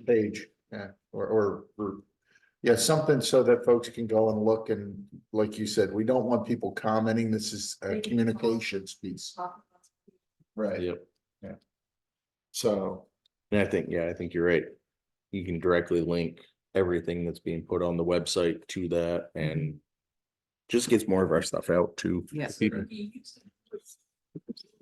page, yeah, or, yeah, something so that folks can go and look and, like you said, we don't want people commenting. This is a communications piece. Right, Yep. so, And I think you're right. You can directly link everything that's being put on the website to that and just gets more of our stuff out to Yeah. people.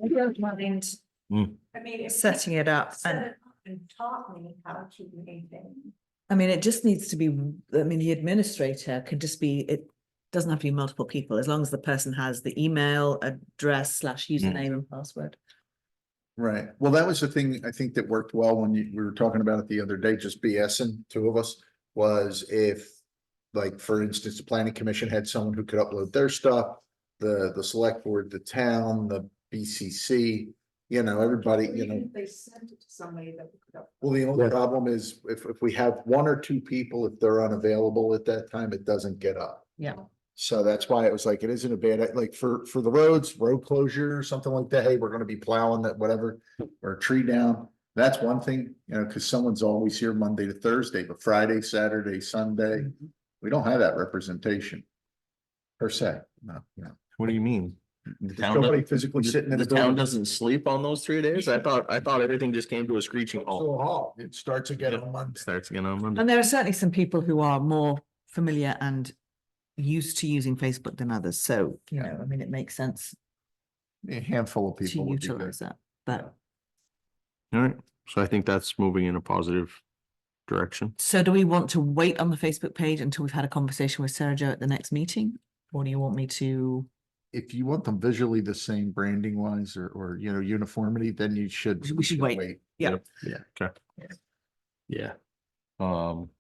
I don't mind. Hmm. I mean. if Setting it up set and- it up And taught me how to maintain. I mean, it just needs to be, I mean, the administrator could just be, it doesn't have to be multiple people, as long as the person has the email address / username and password. right. Well, that was the thing I think that worked well when we were talking about it the other day, just BSing, two of us, was if, like, for instance, the planning commission had someone who could upload their stuff, the select board, the town, the BCC, you know, everybody, you Even know. if they sent it to somebody that would go. Well, the only Yeah. problem is if we have one or two people, if they're unavailable at that time, it doesn't get up. Yeah. So that's why it was like, it isn't a bad, like for the roads, road closure or something like that. Hey, we're gonna be plowing that, whatever, or a tree down. That's one thing, you know, cause someone's always here Monday to Thursday, but Friday, Saturday, Sunday, we don't have that representation. Per se, no, no. What do you mean? The There's town nobody doesn't- physically sitting in The the town building. doesn't sleep on those 3 days? I thought everything just came to a screeching halt. So, it starts again on Monday. Starts again on Monday. And there are certainly some people who are more familiar and used to using Facebook than others, so, you know, I mean, it makes sense A handful of to people would be good. utilize that, but. All right, so I think that's moving in a positive direction. So do we want to wait on the Facebook page until we've had a conversation with Sarah Jo at the next meeting? Or do you want me to, If you want them visually the same branding wise or, you know, uniformity, then you should. We should wait. Yeah. Yeah. Okay. yeah. Um.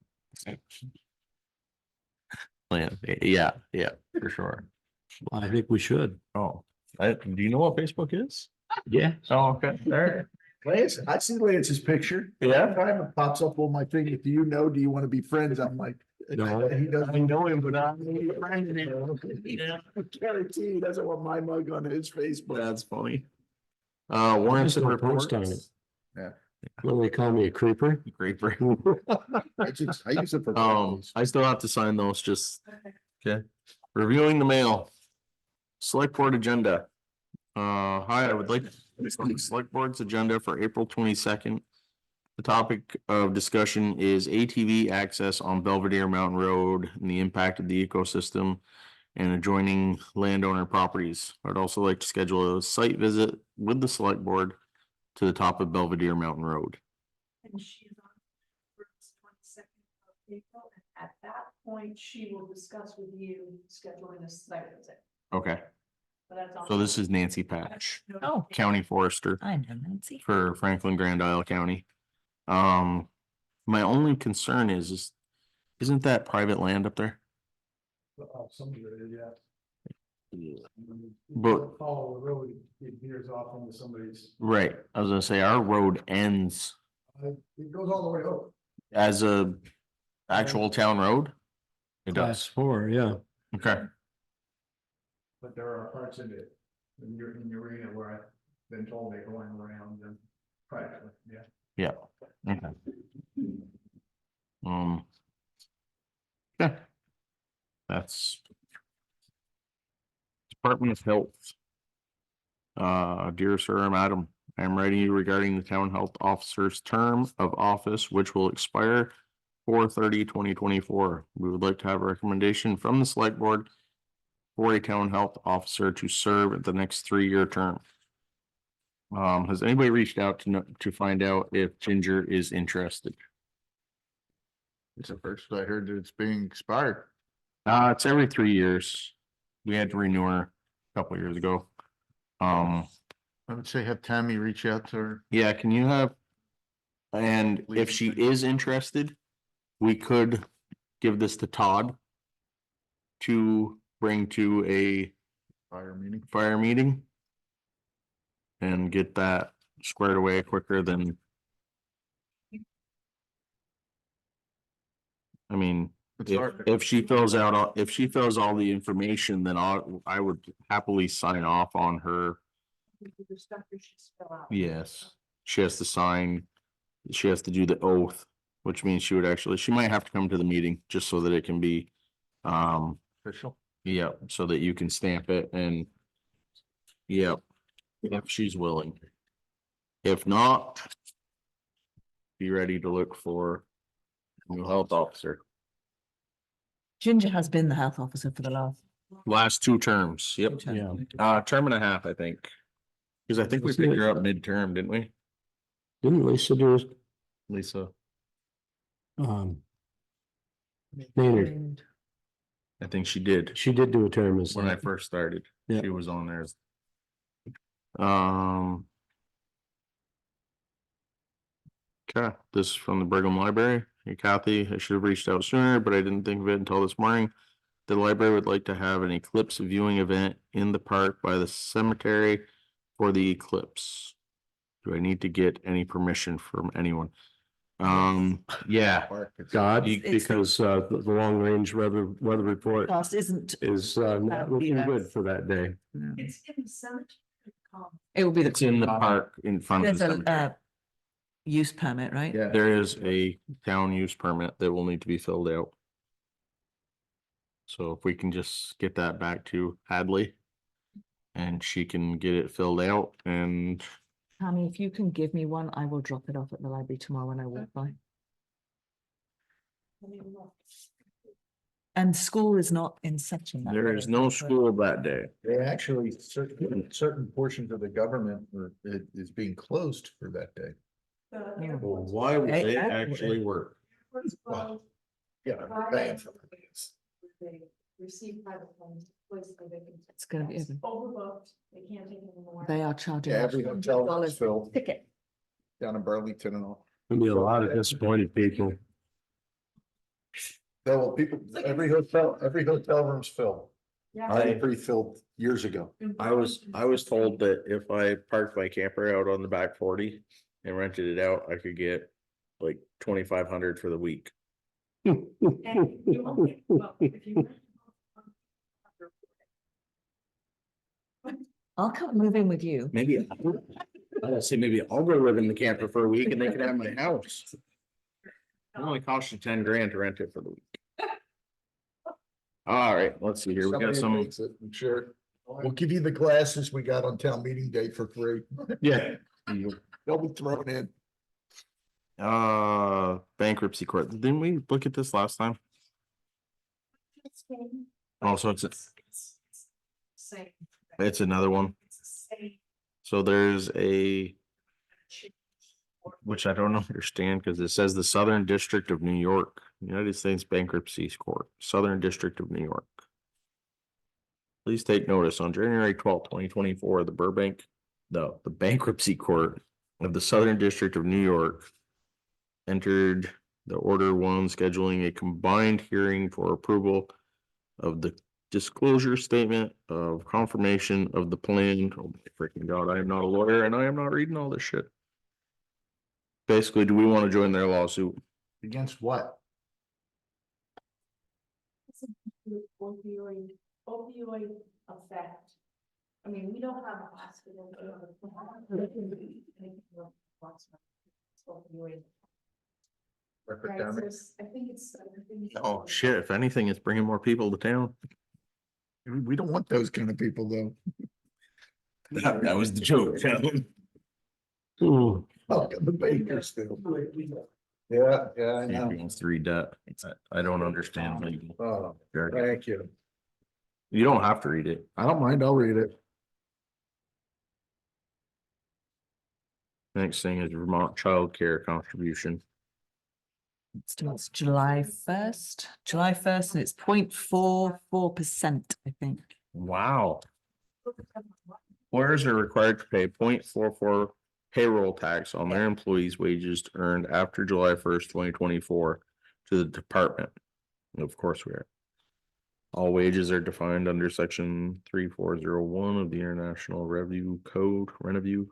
Yeah, for sure. I think we should. Oh, do you know what Facebook is? Yeah. Oh, okay, all right. Lance, I see Lance's picture. Yeah. Every time it pops up on my thing, if you know, do you want to be friends? I'm like. No. He doesn't. I know him, but I. Guarantee he doesn't want my mug on his Facebook. That's funny. I Warrants just and don't post on reports. it. Will they call me a creeper? Great brain. I use it for. I still have to sign those, just, Okay. okay. Reviewing the mail. Select board agenda. Hi, I would like select board's agenda for April 22nd. The topic of discussion is ATV access on Belvedere Mountain Road and the impact of the ecosystem and adjoining landowner properties. I'd also like to schedule a site visit with the select board to the top of Belvedere Mountain Road. And she's on for the 22nd of April, and at that point, she will discuss with you scheduling a site visit. Okay, But that's all. so this is Nancy Patch, oh, County Forester I know Nancy. for Franklin Grand Isle County. My only concern is isn't that private land up there? Some of it, yeah. But- Follow the road, it veers off into somebody's, Right, I was gonna say our road ends it goes all the way over. as a Actual town road? It Class does. 4, yeah. Okay. But there are parts of it in your arena where I've been told they're going around and privately, yeah. Yeah. Okay. Yeah. That's Department of Health. Dear Sir, Madam, I am writing you regarding the town health officer's term of office, which will expire 4/30/2024. We would like to have a recommendation from the select board for a town health officer to serve the next 3-year term. Has anybody reached out to find out if Ginger is interested? It's the first I heard that it's being expired. It's every 3 years. We had to renew her a couple years ago. I would say have Tammy reach out to her. Yeah, can you have? And if she is interested, we could give this to Todd to bring to a Fire meeting. and get that squared away quicker than. I mean, It's if, hard. if she fills all the information, then I would happily sign off on her. The stuff you should fill out. Yes, she has to sign, she has to do the oath, which means she might have to come to the meeting just so that it can be, Official. yeah, so that you can stamp it and. Yep, if she's willing. If not. Be ready to look for a new health officer. Ginger has been the health officer for the Last 2 terms, yep, Yeah. term and a half, I think. Cause I think we picked her up midterm, didn't we, Didn't Lisa do, Lisa? Maynard? I think she did. She did do a term as When I that. first started, Yeah. she was on there. Okay, this is from the Brigham Library. Hey Kathy, I should have reached out sooner, but I didn't think of it until this morning. The library would like to have an eclipse viewing event in the park by the cemetery for the eclipse. Do I need to get any permission from anyone? Yeah. God, You- because the long range weather report Cost isn't, is not looking good for that day. It's in the cemetery. it will be It's in the park in front of there's the a, cemetery. use permit, right? Yeah. There is a town use permit that will need to be filled out. So if we can just get that back to Hadley. And she can get it filled out and Tammy, if you can give me one, I will drop it off at the library tomorrow when I walk by. And school is not in session. that there day, is no so- school that day. They actually, certain portions of the government is being closed for that day. Well, why would they actually work? Yeah. they're paying for it. They receive private funds, place where they can. It's gonna be open. Overbooked, they can't take any more. They are charging. Yeah, every hotel is filled Ticket. down in Burlington and all. There'll be a lot of disappointed people. Well, people, every hotel room's filled. Yeah. I had pre-filled years ago. I was told that if I parked my camper out on the back 40 and rented it out, I could get like 2,500 for the week. And you won't get- well, if you- I'll come move in with you. Maybe, I'd say maybe I'll go live in the camper for a week and they can have my house. It only costs you 10 grand to rent it for the week. All right, let's see here. We got Somebody some, takes it, I'm sure. We'll give you the glasses we got on town meeting day for free. yeah. They'll be thrown in. Bankruptcy court. Didn't we look at this last time? Also, Same. it's another one. It's the same. So there's which I don't understand because it says the Southern District of New York, United States Bankruptcy Court, Southern District of New York. Please take notice on January 12th, 2024, the Bankruptcy Court of the Southern District of New York entered the Order 1 scheduling a combined hearing for approval of the disclosure statement of confirmation of the plan. Oh my freaking God, I am not a lawyer and I am not reading all this shit. Basically, do we want to join their lawsuit? Against what? opioid effect. I mean, we don't have a hospital. Opioid. Right, so I think it's. Oh, shit. If anything, it's bringing more people to town. We don't want those kind of people though. That was the joke. Hmm. Welcome to Bakersfield. Yeah, yeah, I know. Wants to read that. I don't understand legal. Oh, jargon. thank you. You don't have to read it. I don't mind, I'll read it. Next thing is Vermont Child Care Contribution. It's July 1st, and it's 0.44%, I think. Wow. Employers are required to pay 0.44 payroll tax on their employees' wages earned after July 1st, 2024 to the department. Of course we are. All wages are defined under section 3401 of the International Revenue Code, Revenue.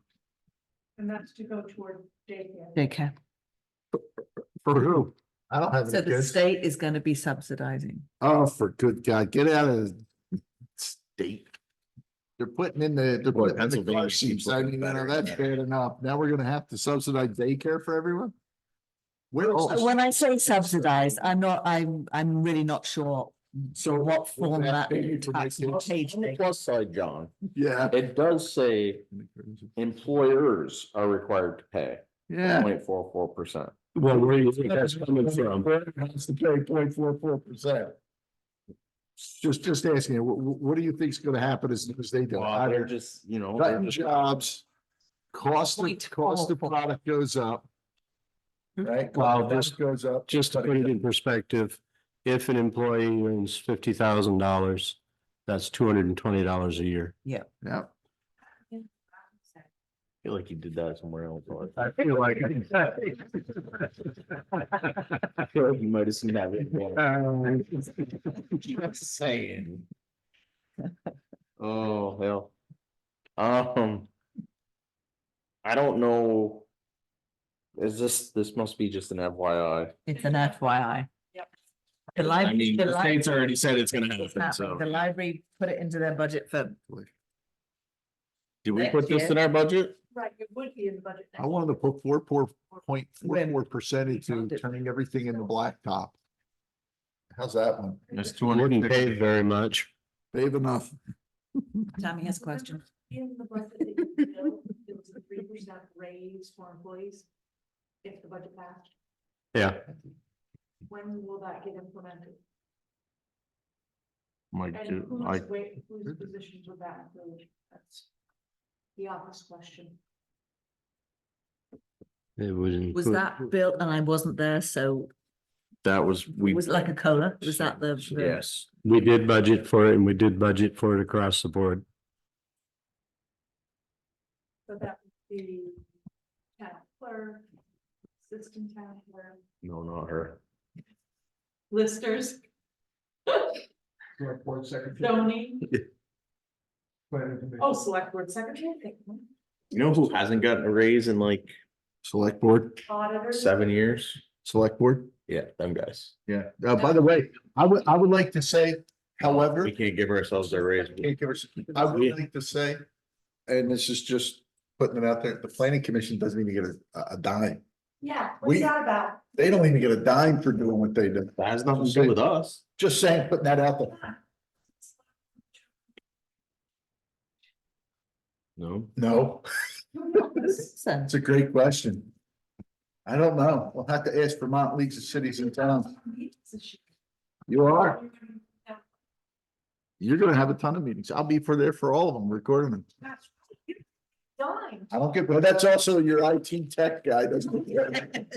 And that's to go toward daycare. Daycare. For who? I don't have So any the kids. state is going to be subsidizing. Oh, for good God, get out of the state. They're putting in the Boy, car Pennsylvania seats. seems I like mean, better. that's bad enough. Now we're gonna have to subsidize daycare for everyone? Where is this? When I say subsidized, I'm really not sure. So what form that tax will take. On the plus side, John, Yeah, it does say employers are required to pay yeah. 0.44%. Well, where do you think that's coming from? Has to pay 0.44%. Just asking, you, what do you think's gonna happen as soon as they do? Well, they're just, you know, they're Cutting just jobs, cost of 0.44. product goes up. Right? Well, Cost goes up. Just to put it in perspective, if an employee earns $50,000, that's $220 a year. Yeah. I feel like you did that somewhere else. I feel like. I feel like you might have seen that. Just saying. Oh, hell. I don't know. This must be just an FYI. It's an FYI. Yep. The I library, mean, the state's already said it's gonna happen, so. the library put it into their budget for Did we next put this year. in our budget? Right, it would be in the budget. I wanted to put 4.44% into turning everything into blacktop. How's that one? That's Wouldn't pay 250. very much. Save enough. Tammy has a question. In the budget, that you built, it was a 3% raise for employees. If the budget passed, Yeah. when will that get implemented? Mike, And whose positions would that include? That's the obvious question. It was. Was that built and I wasn't there, so that was, was it like a COLA? Was that the? yes. We did budget for it and we did budget for it across the board. So that would be town clerk, assistant town clerk, No, not her. listers, Board secretary. zoning. Oh, select board secretary, You know who hasn't gotten a raise in like Select board, auditors. 7 years? select board. Yeah, them guys. Yeah. By the way, I would like to say, however. We can't give ourselves a raise. I would like to say, and this is just putting it out there, the planning commission doesn't even get a dime. Yeah, We- what's that about? They don't even get a dime for doing what they do. That has nothing to do with us. Just saying, putting that out there. No. No, it's a great question. I don't know. We'll have to ask Vermont Leagues of Cities and Towns. You are. You're gonna have a ton of meetings. I'll be there for all of them, recording them. Dime. I don't get, but that's also your IT tech guy, doesn't it?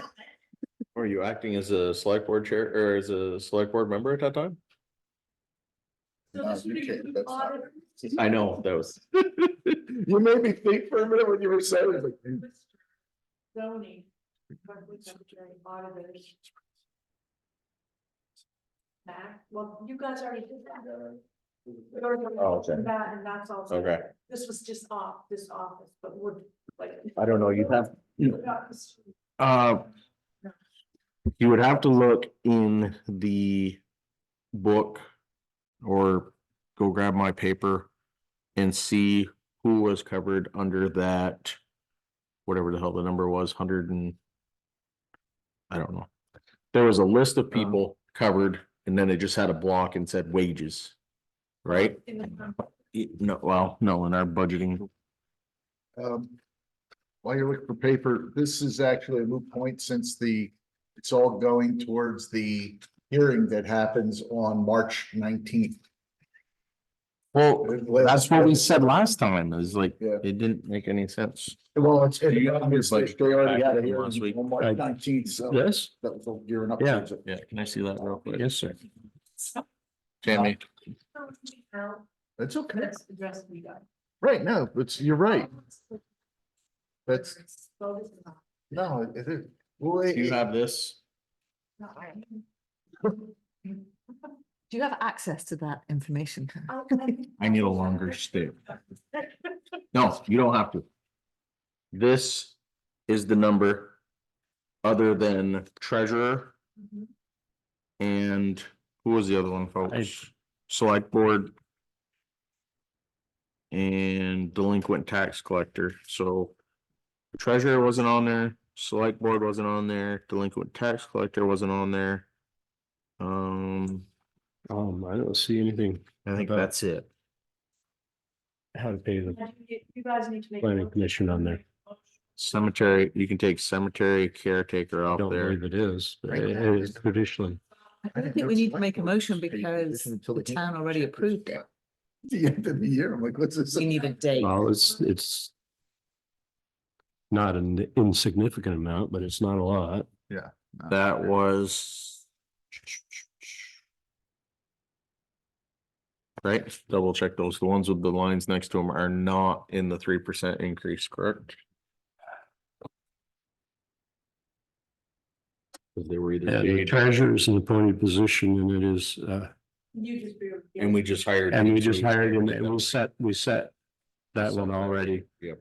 Were you acting as a select board chair or as a select board member at that time? So No, this you would can't, include that's not- auditors. I know, that was. You made me think for a minute when you were saying it. like, Zoning, public secretary, auditors. Mac, well, you guys already did that. We already Oh, okay. did that, and that's also. Okay. This was just this office, but would like. I don't know, you'd have, you would have to look in the book or go grab my paper and see who was covered under that, whatever the hell the number was, 100 and I don't know. There was a list of people covered and then it just had a block and said wages, right? No, well, no, in our budgeting, While you're looking for paper, this is actually a moot point since it's all going towards the hearing that happens on March 19th. well, that's what we said last time, is like, Yeah. it didn't make any sense. Well, it's, Do you have your budget they already had a back from last week? hearing on March 19th, so Yes, that was all gearing up Yeah. towards it. Yeah, can I see that real quick? yes, sir. Tammy, It's okay. That's the dress we got. Right, no, you're right. That's, no, it is. Well, do you have this? Do you have access to that information? I need a longer stick. No, you don't have to. This is the number other than treasurer and who was the other one, folks? Select board and delinquent tax collector. So treasurer wasn't on there, select board wasn't on there, delinquent tax collector wasn't on there. I don't see anything I think About- that's it. how to pay the You guys need to make. planning commission on there. Cemetery, you can take cemetery caretaker I off don't there. believe it is. It is traditionally. I don't think we need to make a motion because the town already approved it. The end of the year, I'm like, what's this? We need a date. Well, it's not an insignificant amount, but it's not a lot. That was. Right, double check those. The ones with the lines next to them are not in the 3% increase, correct? Because they were either Yeah, the paid treasurer is an appointed position and it is, You just. and we just hired. and we him, so just he's hired him already and we set that one already. Yep.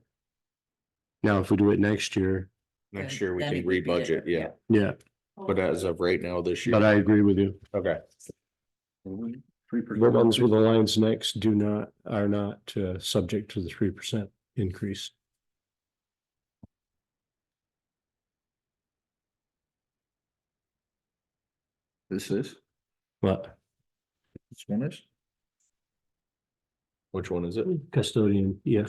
Now, if we do it next year, Next year we Then can it would be re-budget, it, yeah, yeah, but as of right now this year. but I agree with you. Okay. The ones with the lines next are not subject to the 3% increase. This is, But this one is? Which one is it? custodian, yeah,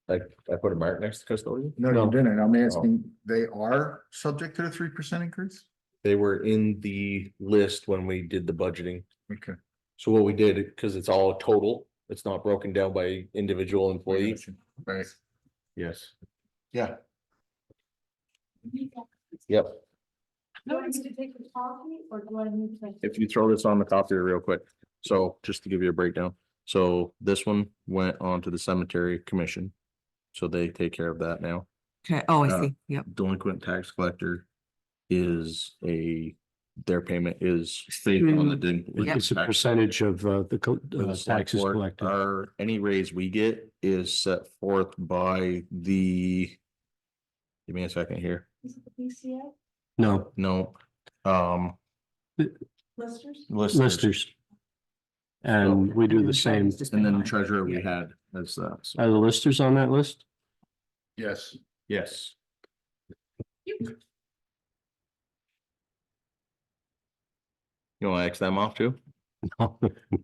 I put a mark next to custodian. No, No. you didn't. I'm asking, they are subject to the 3% increase? They were in the list when we did the budgeting. Okay. So what we did, because it's all total, it's not broken down by individual employee. Right, Yes. yeah. Yep. Do I need to take the copy or do I need to? If you throw this on the copier real quick, so just to give you a breakdown. So this one went on to the cemetery commission. So they take care of that now. Okay, oh, I Uh, see, yep. Delinquent tax collector is their payment is based on the delinquent it's a tax. percentage of For the select taxes board, collected. Our, any raise we get is set forth by the. Give me a second here. Is it the BCA No, No, listers? listers, listers. And we do the same. and then treasurer we had as that. so- Are the listers on that list? Yes. Yes. You wanna X them off too?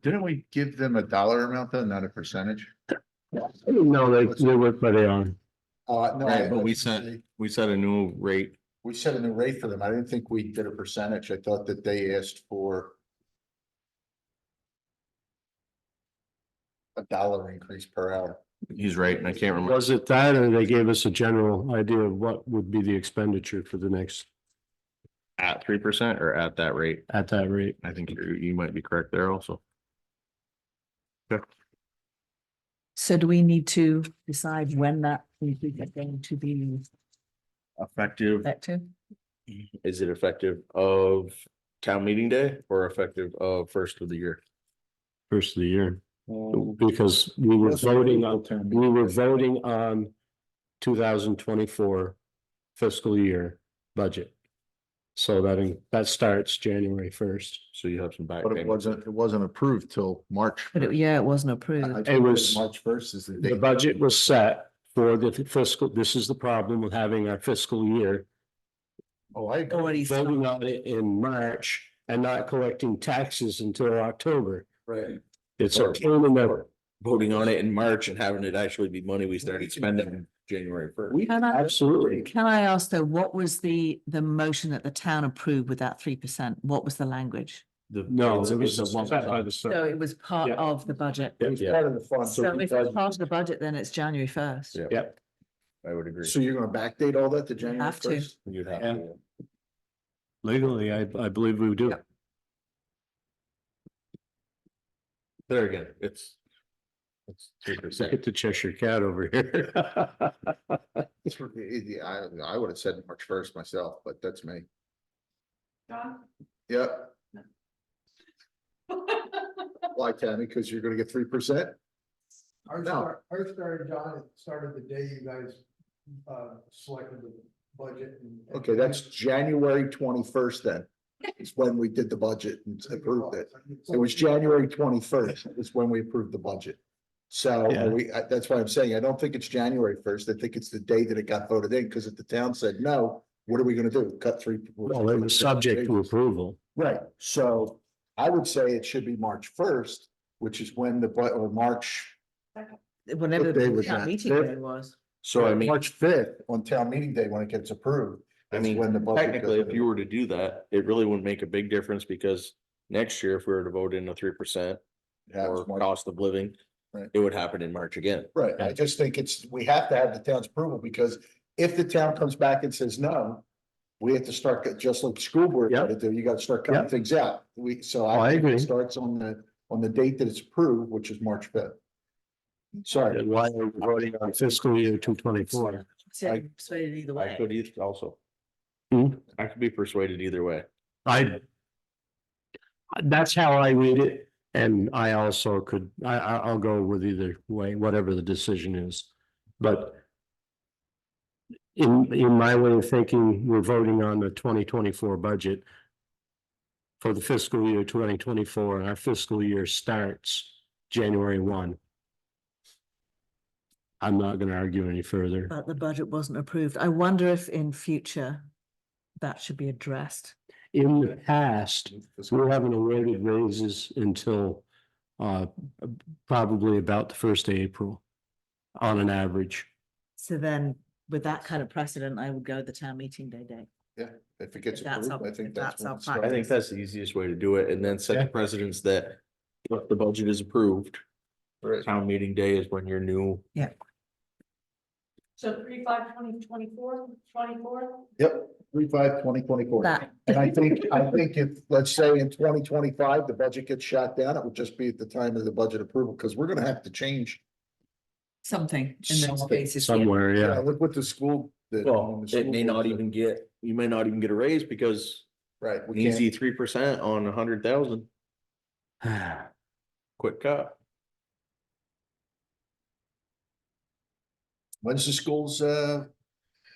Didn't we give them a dollar amount though, not a percentage? No, they work by the hour. No. Right, but we let's set, see. we set a new rate. We set a new rate for them. I didn't think we did a percentage. I thought that they asked for a dollar increase per hour. He's right, and I can't remember. Was it that, or they gave us a general idea of what would be the expenditure for the next, At 3% or at that rate? at that rate? I think you might be correct there also. So do we need to decide when that increase is going to be Effective, effective? is it effective of town meeting day or effective of first of the year? First of the year, because we were voting on 2024 fiscal year budget. So that starts January 1st. So you have some back But it payments. wasn't approved till March. But it wasn't I approved. think It was- March first is the The date. budget was set for the fiscal, this is the problem with having our fiscal year. Oh, I agree. Already Voting on it in March and not collecting taxes until October. Right. It's a pain in the. Voting on it in March and having it actually be money we started spending in January first. Absolutely. Can I ask though, what was the motion that the town approved with that 3%? What was the language? No, it was set by the. So it was part Yeah. of the budget. It was part of the fund. So if it's part of the budget, then it's January 1st. Yeah. Yep. I would agree. So you're gonna backdate all that to January have to. first? You'd have Yeah. to. Legally, I believe we do. Yeah. There again, it's 3%. Get the Cheshire Cat over here. Yeah, I would have said March first myself, but that's me. John? Yep. Why, Tammy? Because you're gonna get 3%? Ours No. started, John, it started the day you guys, selected the budget. Okay, that's January 21st then. It's when we did the budget and approved it. It was January 21st is when we approved the budget. So Yeah. that's why I'm saying, I don't think it's January 1st. I think it's the day that it got voted in, because if the town said no, what are we gonna do? Cut three? Well, it was subject to approval. Right, so I would say it should be March 1st, which is when or March. Whenever What day the was town that? meeting Fifth? day was. So I mean, March 5th on town meeting day when it gets approved. I is mean, when the budget technically, goes if in. you were to do that, it really wouldn't make a big difference because next year, if we were to vote in a 3% Yeah, it was or March. cost of living, Right. it would happen in March again. Right, I just think we have to have the town's approval, because if the town comes back and says no. We have to start, just like the school board got to do, you gotta start cutting Yep. things out. So I I think agree. it starts on the date that it's approved, which is March 5th. Sorry, And why are we voting on fiscal year 224? So I'm persuaded either I way. could either also. Hmm? I could be persuaded either way. That's how I read it, and I also could, I'll go with either way, whatever the decision is. But in my way of thinking, we're voting on the 2024 budget for the fiscal year 2024, and our fiscal year starts January 1. I'm not gonna argue any further. But the budget wasn't approved. I wonder if in future that should be addressed. In the past, we haven't awarded raises until probably about the 1st of April on an average. So then with that kind of precedent, I would go the town meeting day date. if it gets That's approved, our- I think that's when our it starts. I think that's the easiest way to do it and then set Yeah. the precedence that if the budget is approved, Right. town meeting day is when your new. So 3/5/2024. Yep, 3/5/2024. That, And I think if, let's say in 2025, the budget gets shot down, it would just be at the time of the budget approval, because we're gonna have to change. something in those Something cases. yeah. Somewhere, Yeah, yeah. look what the school. did. Well, The it school may board not did. even you may not even get a raise because Right, an we can't, easy 3% on 100,000, quick cut. when's the school's, Let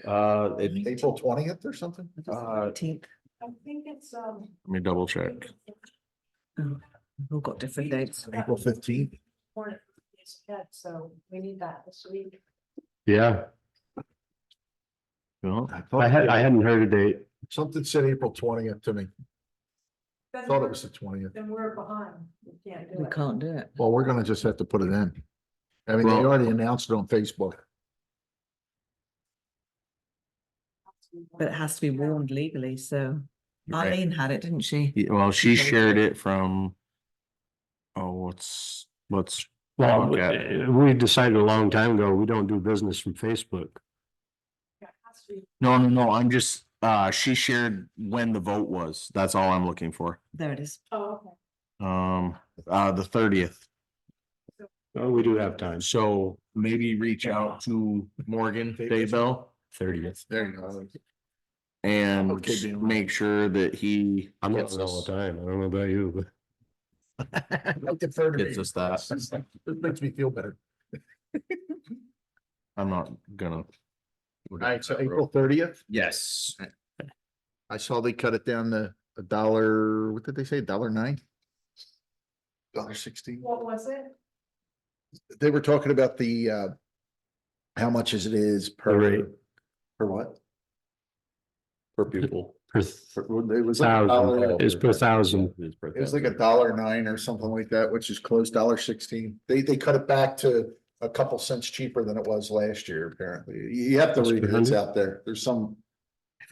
April 20th or something? 18th. I think it's, me double check. Oh, we've all got different dates. April 15th. important for these kids, so we need that this week. Yeah, Well, I hadn't heard a date. Something said April 20th to me. Then Thought it we're- was the 20th. Then we're behind. We can't do We it. can't do it. Well, we're gonna just have to put it in. I mean, they Well- already announced it on Facebook. But it has to be warned legally, so Right. Eileen had it, didn't she? Yeah, well, she shared it from. Oh, what's. Well, Okay. we decided a long time ago, we don't do business from Facebook. Yeah, it has to be. No, I'm just, she shared when the vote was. That's all I'm looking for. There it is. Oh, okay. The 30th. Oh, we do have time, So maybe reach out to Morgan Daybell 30th. There you go. and Okay, being right. make sure that he I'm gets on all us, the time. I don't know about you, but. I defer to gets me. us that. It makes me feel better. I'm not gonna. All right, so April 30th. Yes. I saw they cut it down to a dollar, what did they say, $1.09? $1.16. What was it? They were talking about the, how much is it is per, rate. per what? Per pupil. Per It was like a thousand, dollar. is per thousand. It was like $1.09 or something like that, which is close $1.16. They cut it back to a couple cents cheaper than it was last year, apparently. You have to That's read it, it's 100? out there. There's some.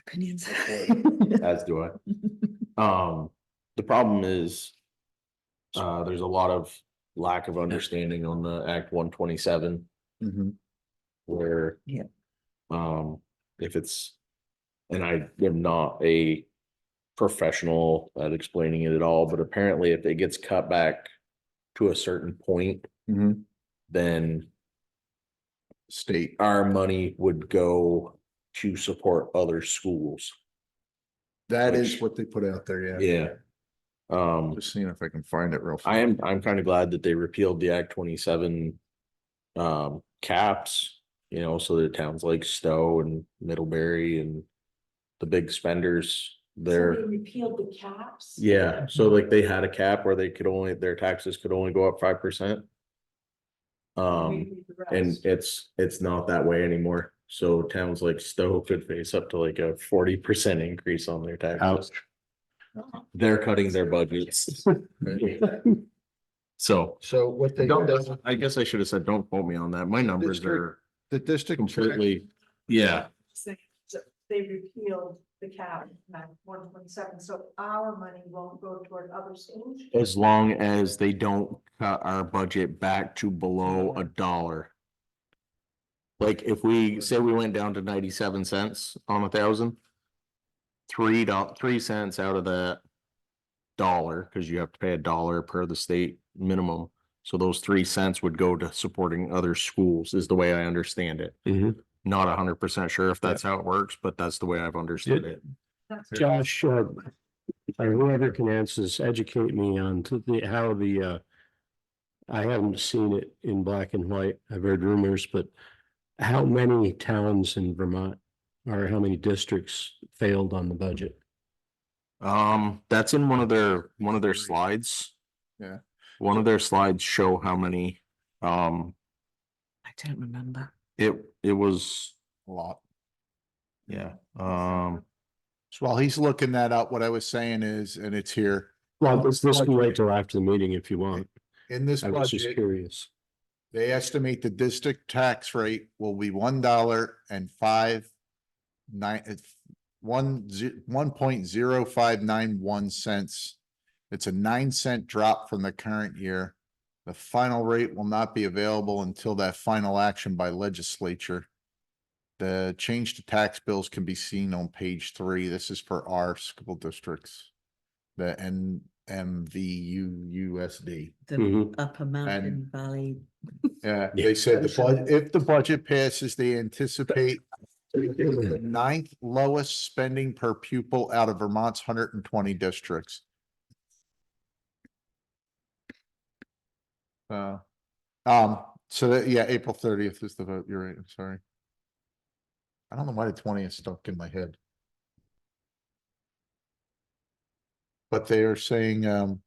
Opinions. As do I. The problem is, there's a lot of lack of understanding on the Act 127 where. Yeah. If it's, and I am not a professional at explaining it at all, but apparently if it gets cut back to a certain point, then State. our money would go to support other schools. That is Which- what they put out there, yeah. Yeah. Just seeing if I can find it real. I'm kind of glad that they repealed the Act 27 caps, you know, so that towns like Stowe and Middlebury and the big spenders So there. they repealed the caps? Yeah, so like they had a cap where they could only, their taxes could only go up 5%. Repeal the And rest. it's not that way anymore. So towns like Stowe could face up to like a 40% increase on their taxes. They're cutting their budgets. So So what they. don't, I guess I should have said, don't quote me on that. My numbers are The district. completely, yeah. So they repealed the cap, Act 127, so our money won't go toward other schools? As long as they don't cut our budget back to below $1. Like if we say we went down to 97 cents on 1,000. $3 out of that dollar, because you have to pay $1 per the state minimum. So those 3 cents would go to supporting other schools is the way I understand it. Not 100% sure if that's how it works, but that's the way I've understood it. That's- Josh, whoever can answer this, educate me on how the, I haven't seen it in black and white. I've heard rumors, but how many towns in Vermont or how many districts failed on the budget? That's in one of their slides. Yeah. One of their slides show how many, I don't remember. it was, A lot. yeah, So while he's looking that up, what I was saying is, and it's here, Well, this can wait till after the meeting if you want. in this I was just budget, curious. they estimate the district tax rate will be $1.0591. It's a 9-cent drop from the current year. The final rate will not be available until that final action by legislature. The change to tax bills can be seen on page 3. This is for our school districts. The NMVUUSD. The Mhm. Upper Mountain Valley. Yeah, they said if the budget passes, they anticipate the 9th lowest spending per pupil out of Vermont's 120 districts. So that, yeah, April 30th is the vote. You're right. I'm sorry. I don't know why the 20th stuck in my head. But they are saying, now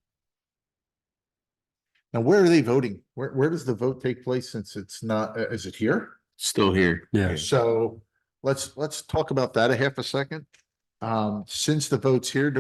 where are they voting? Where does the vote take place since it's not, is it here? still here. Yeah. So let's talk about that a half a second. Since the vote's here,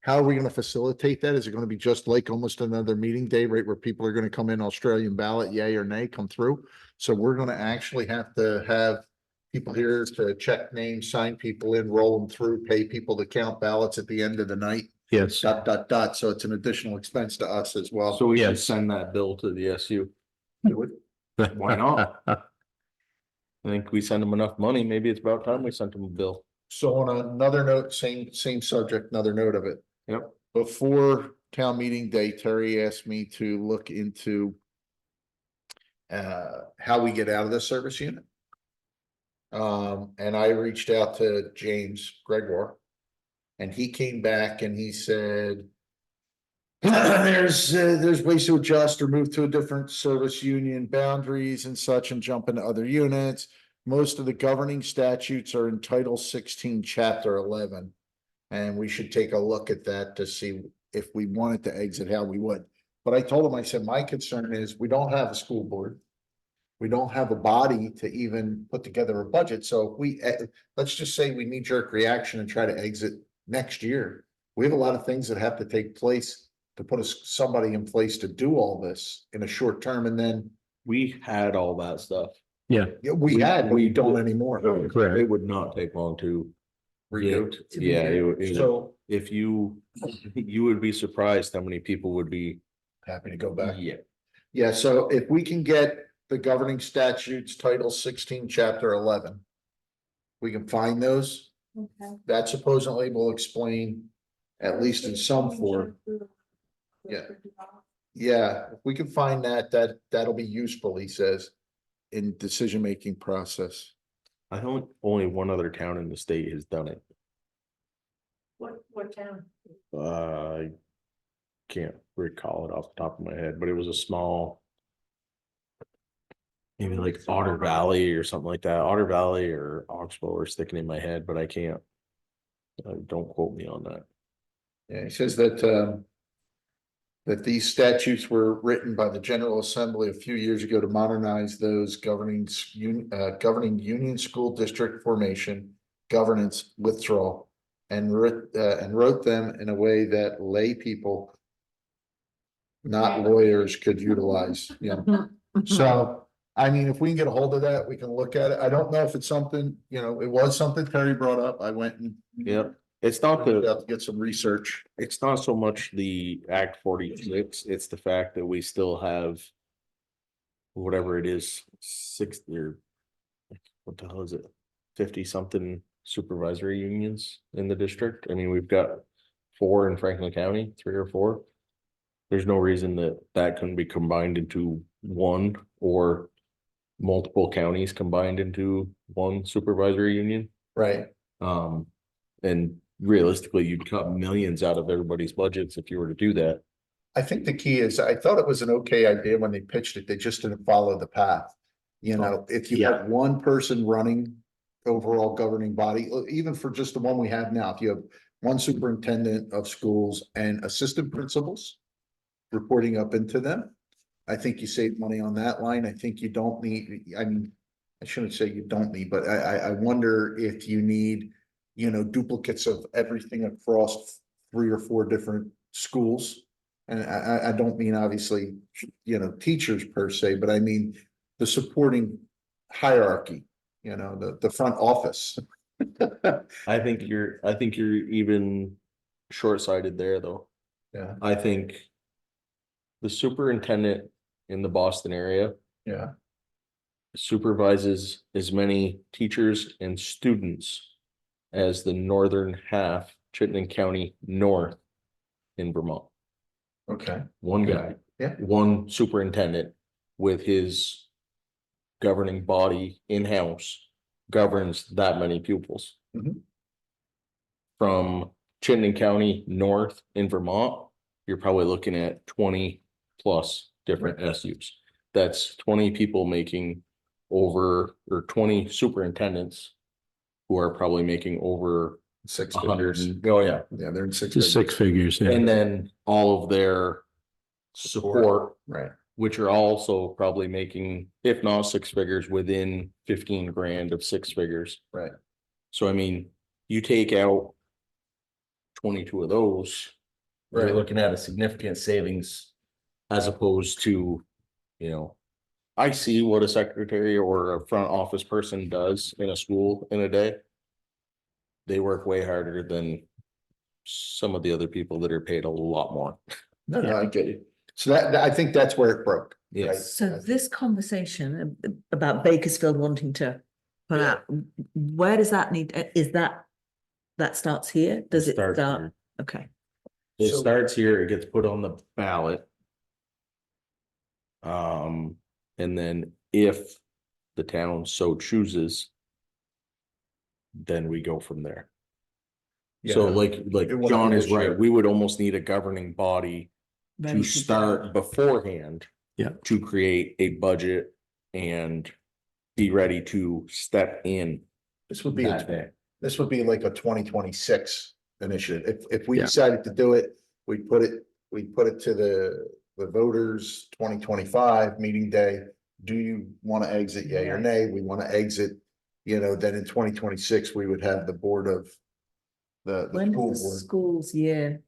how are we gonna facilitate that? Is it gonna be just like almost another meeting day, right? Where people are gonna come in Australian ballot, yay or nay, come through? So we're gonna actually have to have people here to check names, sign people in, roll them through, pay people to count ballots at the end of the night, Yes. So it's an additional expense to us as well. So we should Yes. send that bill to the SU. Do it. Why not? I think we send them enough money. Maybe it's about time we sent them a bill. So on another note, same subject, another note of it. Yep. Before town meeting day, Terry asked me to look into how we get out of the service unit. And I reached out to James Gregoire. And he came back and he said, there's ways to adjust or move to a different service union boundaries and such and jump into other units. Most of the governing statutes are in Title 16, Chapter 11. And we should take a look at that to see if we wanted to exit, how we would. But I told him, I said, my concern is we don't have a school board. We don't have a body to even put together a budget. So if we, let's just say we knee jerk reaction and try to exit next year. We have a lot of things that have to take place to put somebody in place to do all this in a short term, and then We had all that stuff. Yeah, yeah, we had, but we we- don't anymore. correct. It would not take long to. Redo. get- Yeah, So if you would be surprised how many people would be, happy to go back. yeah. Yeah, so if we can get the governing statutes, Title 16, Chapter 11. We can find those, Okay. that supposedly will explain, at least in some form. Yeah. Yeah, if we can find that, that'll be useful, he says, in decision-making process. I think only one other town in the state has done it. What town? I can't recall it off the top of my head, but it was a small. Maybe like Otter Valley or something like that. Otter Valley or Oxbow are sticking in my head, but I can't. Don't quote me on that. Yeah, he says that these statutes were written by the General Assembly a few years ago to modernize those governing union school district formation, governance, withdrawal, and wrote them in a way that lay people, not lawyers, could utilize, you know. So, I mean, if we can get a hold of that, we can look at it. I don't know if it's something, you know, it was something Terry brought up. I went and Yep, it's not the. to get some research. It's not so much the Act 46, it's the fact that we still have. Whatever it is, 60 or. What the hell is it? 50 something supervisory unions in the district. I mean, we've got 4 in Franklin County, 3 or 4. There's no reason that couldn't be combined into one, or multiple counties combined into one supervisory union. Right. And realistically, you'd cut millions out of everybody's budgets if you were to do that. I think the key is, I thought it was an okay idea when they pitched it, they just didn't follow the path. You know, if you have one person running overall governing body, even for just the one we have now, if you have one superintendent of schools and assistant principals reporting up into them, I think you save money on that line. I think you don't need, I mean, I shouldn't say you don't need, but I wonder if you need, you know, duplicates of everything across 3 or 4 different schools. And I don't mean obviously, you know, teachers per se, but I mean the supporting hierarchy, you know, the front office. I think you're even short-sighted there, though. Yeah, I think the superintendent in the Boston area yeah, supervises as many teachers and students as the northern half, Chittenden County North in Vermont. okay, One guy. Yeah. One superintendent with his governing body in-house governs that many pupils. Mhm. From Chittenden County North in Vermont, you're probably looking at 20 plus different SUs. That's 20 people making over, or 20 superintendents who are probably making over 6 100. figures. Oh, yeah. Yeah, they're in 6 Just figures. 6 figures, yeah. And then all of their support, Right, which are also probably making, if not 6 figures, within 15 grand of 6 figures. right. So I mean, you take out 22 of those, you're Right. looking at a significant savings as opposed to, you know, I see what a secretary or a front office person does in a school in a day. They work way harder than some of the other people that are paid a lot more. No, I get it. So I think that's where it broke. Yes. right? So this conversation about Bakersfield wanting to put out, where does that need, is that starts here? Does it starts start? here. Okay, It So- starts here, it gets put on the ballot. And then if the town so chooses, then we go from there. So Yeah. like It won't John be is this year. right, we would almost need a governing body ready to to start beforehand. Yeah. To create a budget and be ready to step in This would be, that day. this would be like a 2026 initiative. If we Yeah. decided to do it, we'd put it to the voters 2025 meeting day. Do you want to exit, yay or nay? We want to exit, then in 2026, we would have the board of the When school does the board. school's year,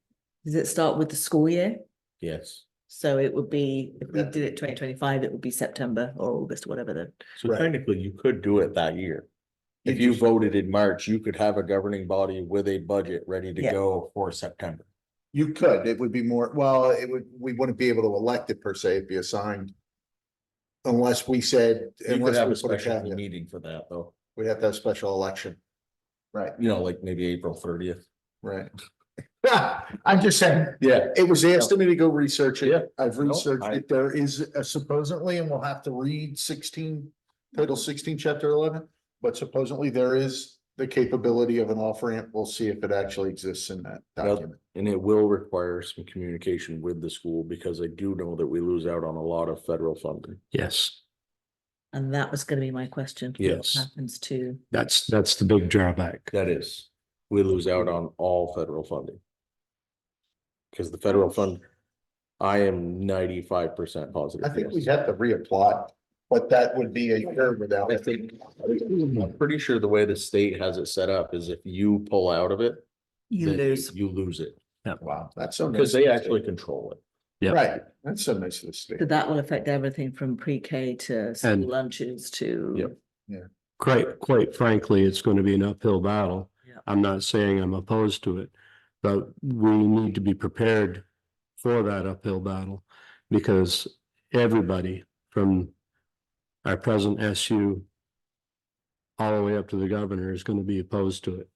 does it start with the school year? Yes. So it would be, if we Yeah. did it 2025, it would be September or August, whatever the, So Right. technically you could do it that year. If You you just- voted in March, you could have a governing body with a budget ready to Yeah. go for September. You could, it would be more, well, we wouldn't be able to elect it per se, it'd be assigned. Unless we said, You could unless have we a put a special caveat, meeting for that though, we'd have to have a special election. Right, like maybe April 30th. right. I'm just saying, Yeah. it was asked of me to go research Yeah. it. I've No, researched I- it. There is supposedly, and we'll have to read Title 16, Chapter 11. But supposedly there is the capability of an off ramp. We'll see if it actually exists in that Well, document. and it will require some communication with the school because I do know that we lose out on a lot of federal funding. Yes, and that was gonna be my question. What Yes. happens to, that's the big drawback. That is, we lose out on all federal funding. Because the federal fund, I am 95% positive. I think yes. we'd have to reapply, but that would be a year without. I think, I'm pretty sure the way the state has it set up is if you pull out of it. you then lose, You lose it, Wow, that's so. because nice they of the actually state. control it. Yeah. Right, that's so nice of the state. so that will affect everything from pre-K to school And- lunches to. Yep. Quite frankly, it's going to be an uphill battle. Yeah. I'm not saying I'm opposed to it, but we need to be prepared for that uphill battle because everybody from our present SU all the way up to the governor is going to be opposed to it.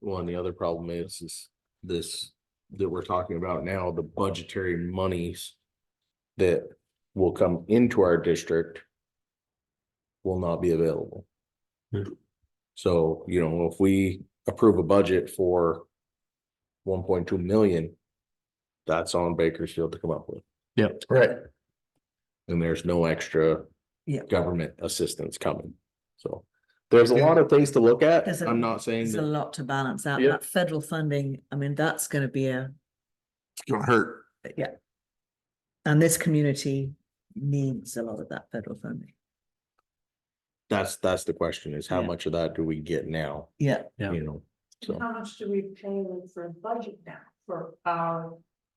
Well, and the other problem is this that we're talking about now, the budgetary monies that will come into our district will not be available. Yeah. So, if we approve a budget for 1.2 million, that's on Bakersfield to come up with, Right, and there's no extra Yeah. government assistance coming. So there's a lot of things to look at. There's a- I'm not saying There's a that, lot to balance out. Yeah. That federal funding, I mean, that's gonna be it's gonna hurt. yeah. And this community needs a lot of that federal funding. that's the question is how Yeah. much of that do we get now, Yeah, Yeah. So. How much do we pay them for budget now for our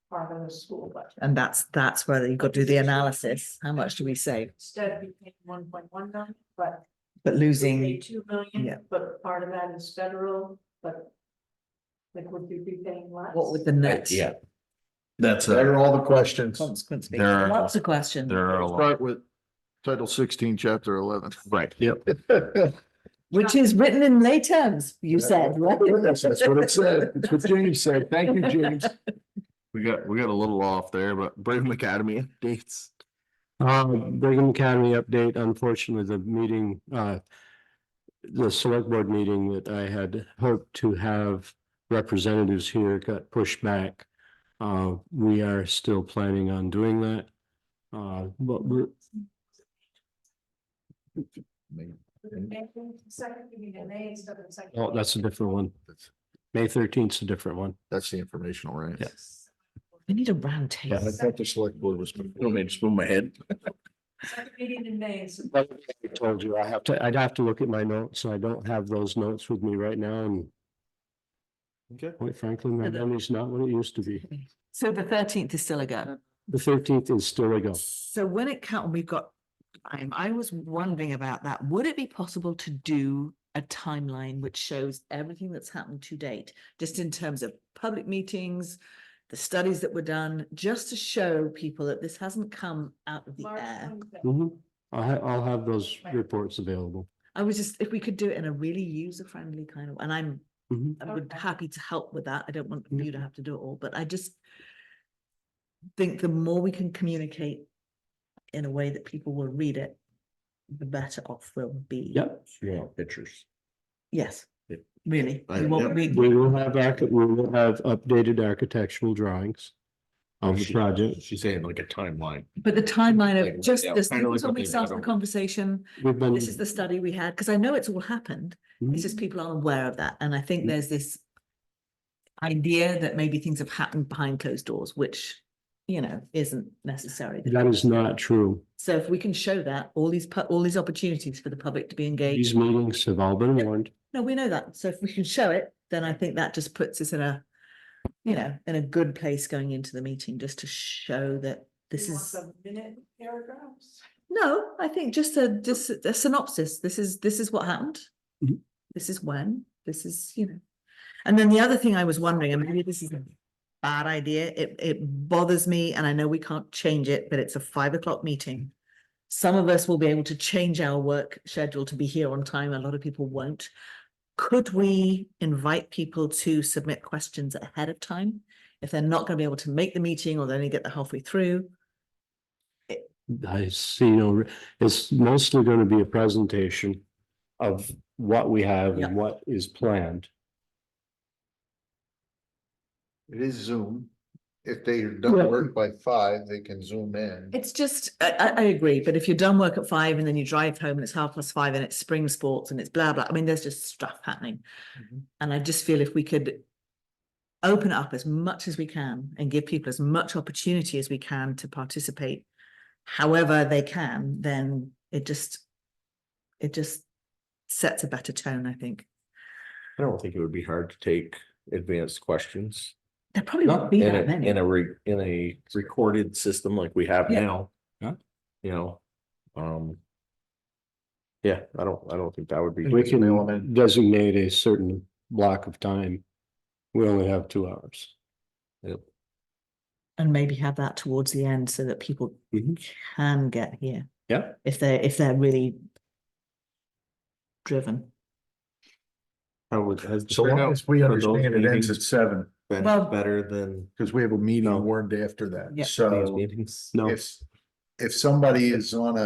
part of the school budget? and that's where you've got to do the analysis. How much do we save? Instead, we pay 1.1 million, but But we pay losing, 2 yeah. million, but part of that is federal, but. Like, would we be paying less? what would the net Yeah. That's There are all the questions. consequence be? There are- Lots of questions. There are a lot, Start with Title 16, Chapter 11. right, Which is written in lay terms, you said, right? That's what it said. That's what James said. Thank you, James. we got a little off there, but Brigham Academy updates. Brigham Academy update, unfortunately, the meeting, the select board meeting that I had hoped to have representatives here got pushed back. We are still planning on doing that. But we're, Second meeting in May instead of the second. oh, that's a different one. May 13th is a different one. That's the informational, right? Yeah. We need a round Yeah, I table. thought the select board was. You want me to spoon my head? Second meeting in May is. Like I told you, I'd have to look at my notes, so I don't have those notes with me right now, and Okay. quite frankly, my memory's not what it used to be. So the 13th is still a go. The 13th is still a go. So when it comes, we've got time. I was wondering about that. Would it be possible to do a timeline which shows everything that's happened to date, just in terms of public meetings, the studies that were done, just to show people that this hasn't come out of the March air? 25th. Mhm. I'll have those reports available. I was just, if we could do it in a really user-friendly kind of, and I'm Mhm. I would Okay. happy to help with that. I don't want Yeah. you to have to do it all, but I just think the more we can communicate in a way that people will read it, the better off we'll be. Yep. Yeah, pictures. Yes, Yep. really. I- We won't yep. read- We will have updated architectural drawings. of the project. She's saying like a timeline. But the timeline Like, of just yeah, this, kinda like when what we they started did the over- conversation, We've been. this is the study we had, because I know it's all happened. It's just people aren't aware of that. And I think there's this idea that maybe things have happened behind closed doors, which, you know, isn't necessarily the That case. is not true. So if we can show that, all these opportunities for the public to be engaged. These meetings have all been warned. No, we know that. So if we can show it, then I think that just puts us in a, you know, in a good place going into the meeting, just to show that this You want is. the minute paragraphs? No, I think just a synopsis. This is what happened. Mhm. This is when, this is, you know. And then the other thing I was wondering, and maybe this is a bad idea, it bothers me, and I know we can't change it, but it's a 5 o'clock meeting. Some of us will be able to change our work schedule to be here on time. A lot of people won't. Could we invite people to submit questions ahead of time? If they're not going to be able to make the meeting, or they only get the halfway through? I see no, it's mostly going to be a presentation of what we have Yeah. and what is planned. It is Zoom. If they Yeah. don't work by 5, they can Zoom in. It's just, I agree, but if you're done work at 5 and then you drive home and it's 5:30 and it's spring sports and it's blah, blah, I mean, there's just stuff happening. Mhm. And I just feel if we could open it up as much as we can and give people as much opportunity as we can to participate, however they can, then it just sets a better tone, I think. I don't think it would be hard to take advanced questions. There probably won't be In that a, many. in a recorded system like we have Yeah. now. Yeah. You know, yeah, I don't think that would be. We can designate a certain block of time. We only have 2 hours. Yep. And maybe have that towards the end so that people Mhm. can get here. Yeah. If they're really driven. How would, has the So long turnout as we for those understand it ends at meetings 7, been Well- better than because we have a meeting No. warned after that. Yeah. these So meetings? No, if somebody is on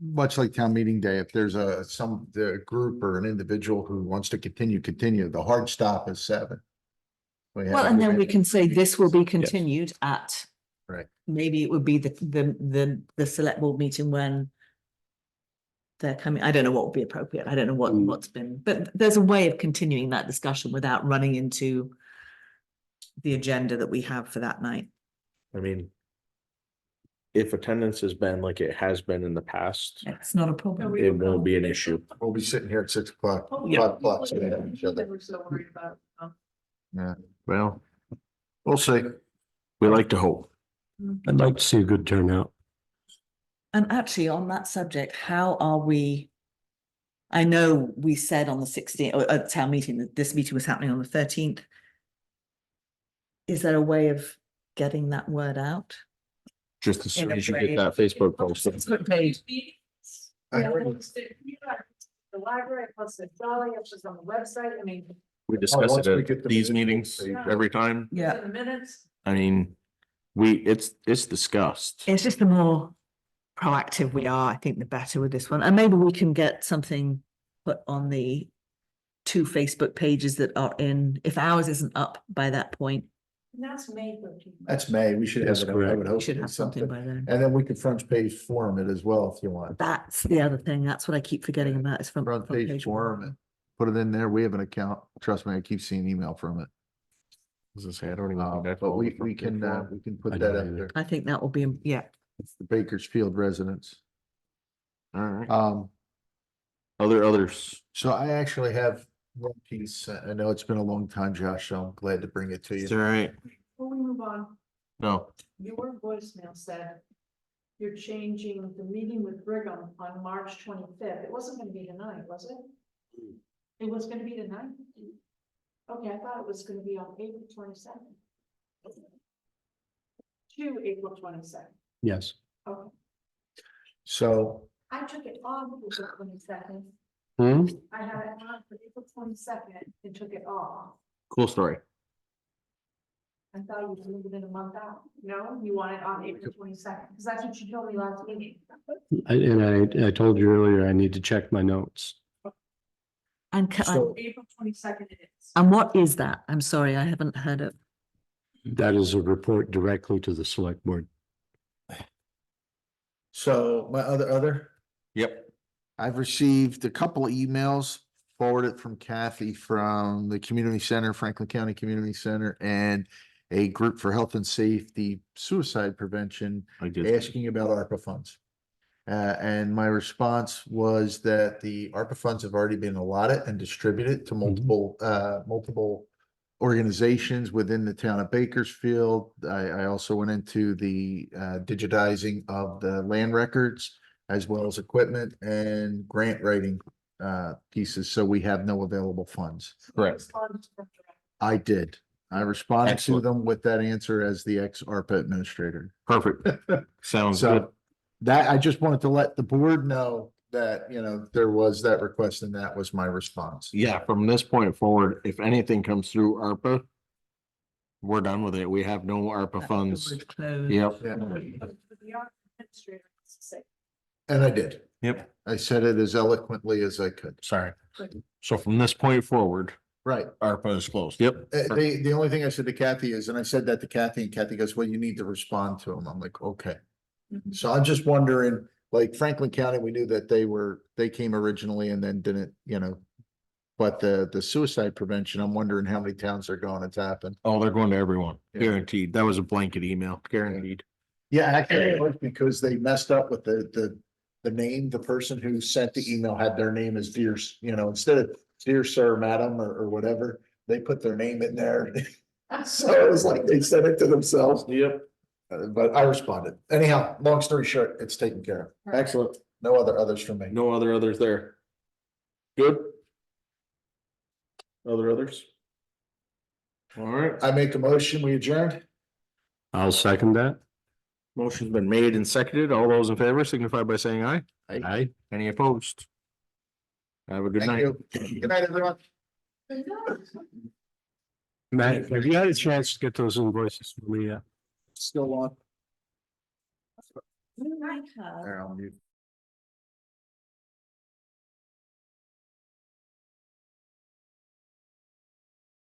much like town meeting day, if there's the group or an individual who wants to continue, the hard stop is 7. Well, and then we can say this will be continued at. Right. Maybe it would be the select board meeting when. They're coming, I don't know what would be appropriate. I don't know what's been, but there's a way of continuing that discussion without running into. The agenda that we have for that night. I mean. If attendance has been like it has been in the past, It's not a problem. it won't be an issue. We'll be sitting here at 6 o'clock, Oh, 5 o'clock. so we have each They other. were so worried about. Yeah, Well, we'll see. we like to hope. I'd like to see a good turnout. And actually, on that subject, how are we? I know we said on the 16th, or at town meeting, that this meeting was happening on the 13th. Is there a way of getting that word out? Just as soon In a as you way. get that Facebook post. Facebook page. I Yeah, heard- the library plus the drawing, it's just on the website, I mean. We discuss once it we at get the these minutes, meetings we'll every time. Yeah. In the minutes. I mean, it's discussed. It's just the more proactive we are, I think the better with this one. And maybe we can get something put on the 2 Facebook pages that are in, if ours isn't up by that point, And that's May 13th. That's May. We should have That's it. I correct. would we hope should to have do something something. by then. And then we could front page forum it as well if you want. That's the other thing. That's what I keep forgetting about is Front page forum it. Put it in there. We have an account. Trust me, I keep seeing email from it. As I say, I don't even think that's. But all we the front can, page for. we can put I that don't up either. there. I think that will be, yeah. It's the Bakersfield residents. All right. Others. So I actually have one piece. I know it's been a long time, Josh, so I'm glad to bring it to It's you. all right. Before we move on, No, your voicemail said. You're changing the meeting with Brigham on March 25th. It wasn't gonna be tonight, was it? It was gonna be tonight? Okay, I thought it was gonna be on April 22nd. To April 22nd. Yes. Okay, So I took it off April 22nd. Hmm? I had it on for April 22nd and took it off. cool story. I thought you would move it in a month out. No, you want it on April 22nd, because that's what you told me last meeting. And I told you earlier, I need to check my notes. And So- April 22nd it is. and what is that? I'm sorry, I haven't heard of. That is a report directly to the select board. So my other, Yep. I've received a couple of emails forwarded from Kathy from the community center, Franklin County Community Center, and a group for health and safety suicide prevention I did. asking about ARPA funds. And my response was that the ARPA funds have already been allotted and distributed to multiple organizations within the town of Bakersfield. I also went into the digitizing of the land records as well as equipment and grant writing pieces, so we have no available funds. Correct. Responded from direct. I did. I responded to Excellent. them with that answer as the ex-ARPA administrator. Perfect. Sounds So good. that, I just wanted to let the board know that, you know, there was that request and that was my response. Yeah, from this point forward, if anything comes through ARPA, we're done with it. We have no ARPA funds. Closed. Yep. Yeah. But the art administrator has to say, And I did. Yep. I said it as eloquently as I could. Sorry. So from this point forward, Right. ARPA is closed. Yep. The only thing I said to Kathy is, and I said that to Kathy and Kathy goes, well, you need to respond to them. I'm like, okay. Mhm. So I'm just wondering, like Franklin County, we knew that they came originally and then didn't, you know. But the suicide prevention, I'm wondering how many towns they're going to tap in. Oh, they're going to everyone. Yeah. Guaranteed. That was a blanket email. Guaranteed. Yeah, actually, it was because they messed up with the name, the person who sent the email had their name as dear, you know, instead of dear sir, madam, or whatever, they put their name in there. So it was like they sent it to themselves. Yep. But I responded. Anyhow, long story short, it's taken care of. Right. Excellent. No others from me. No others there. Good. Others? All right. I make a motion, we adjourned. I'll second that. Motion's been made and seconded. All those in favor signify by saying aye. Aye. Any opposed? Have a good Thank night. you. Good night, everyone. Matt, have you had a chance to get those invoices from Leah? Still on. You might have. There, I'll mute.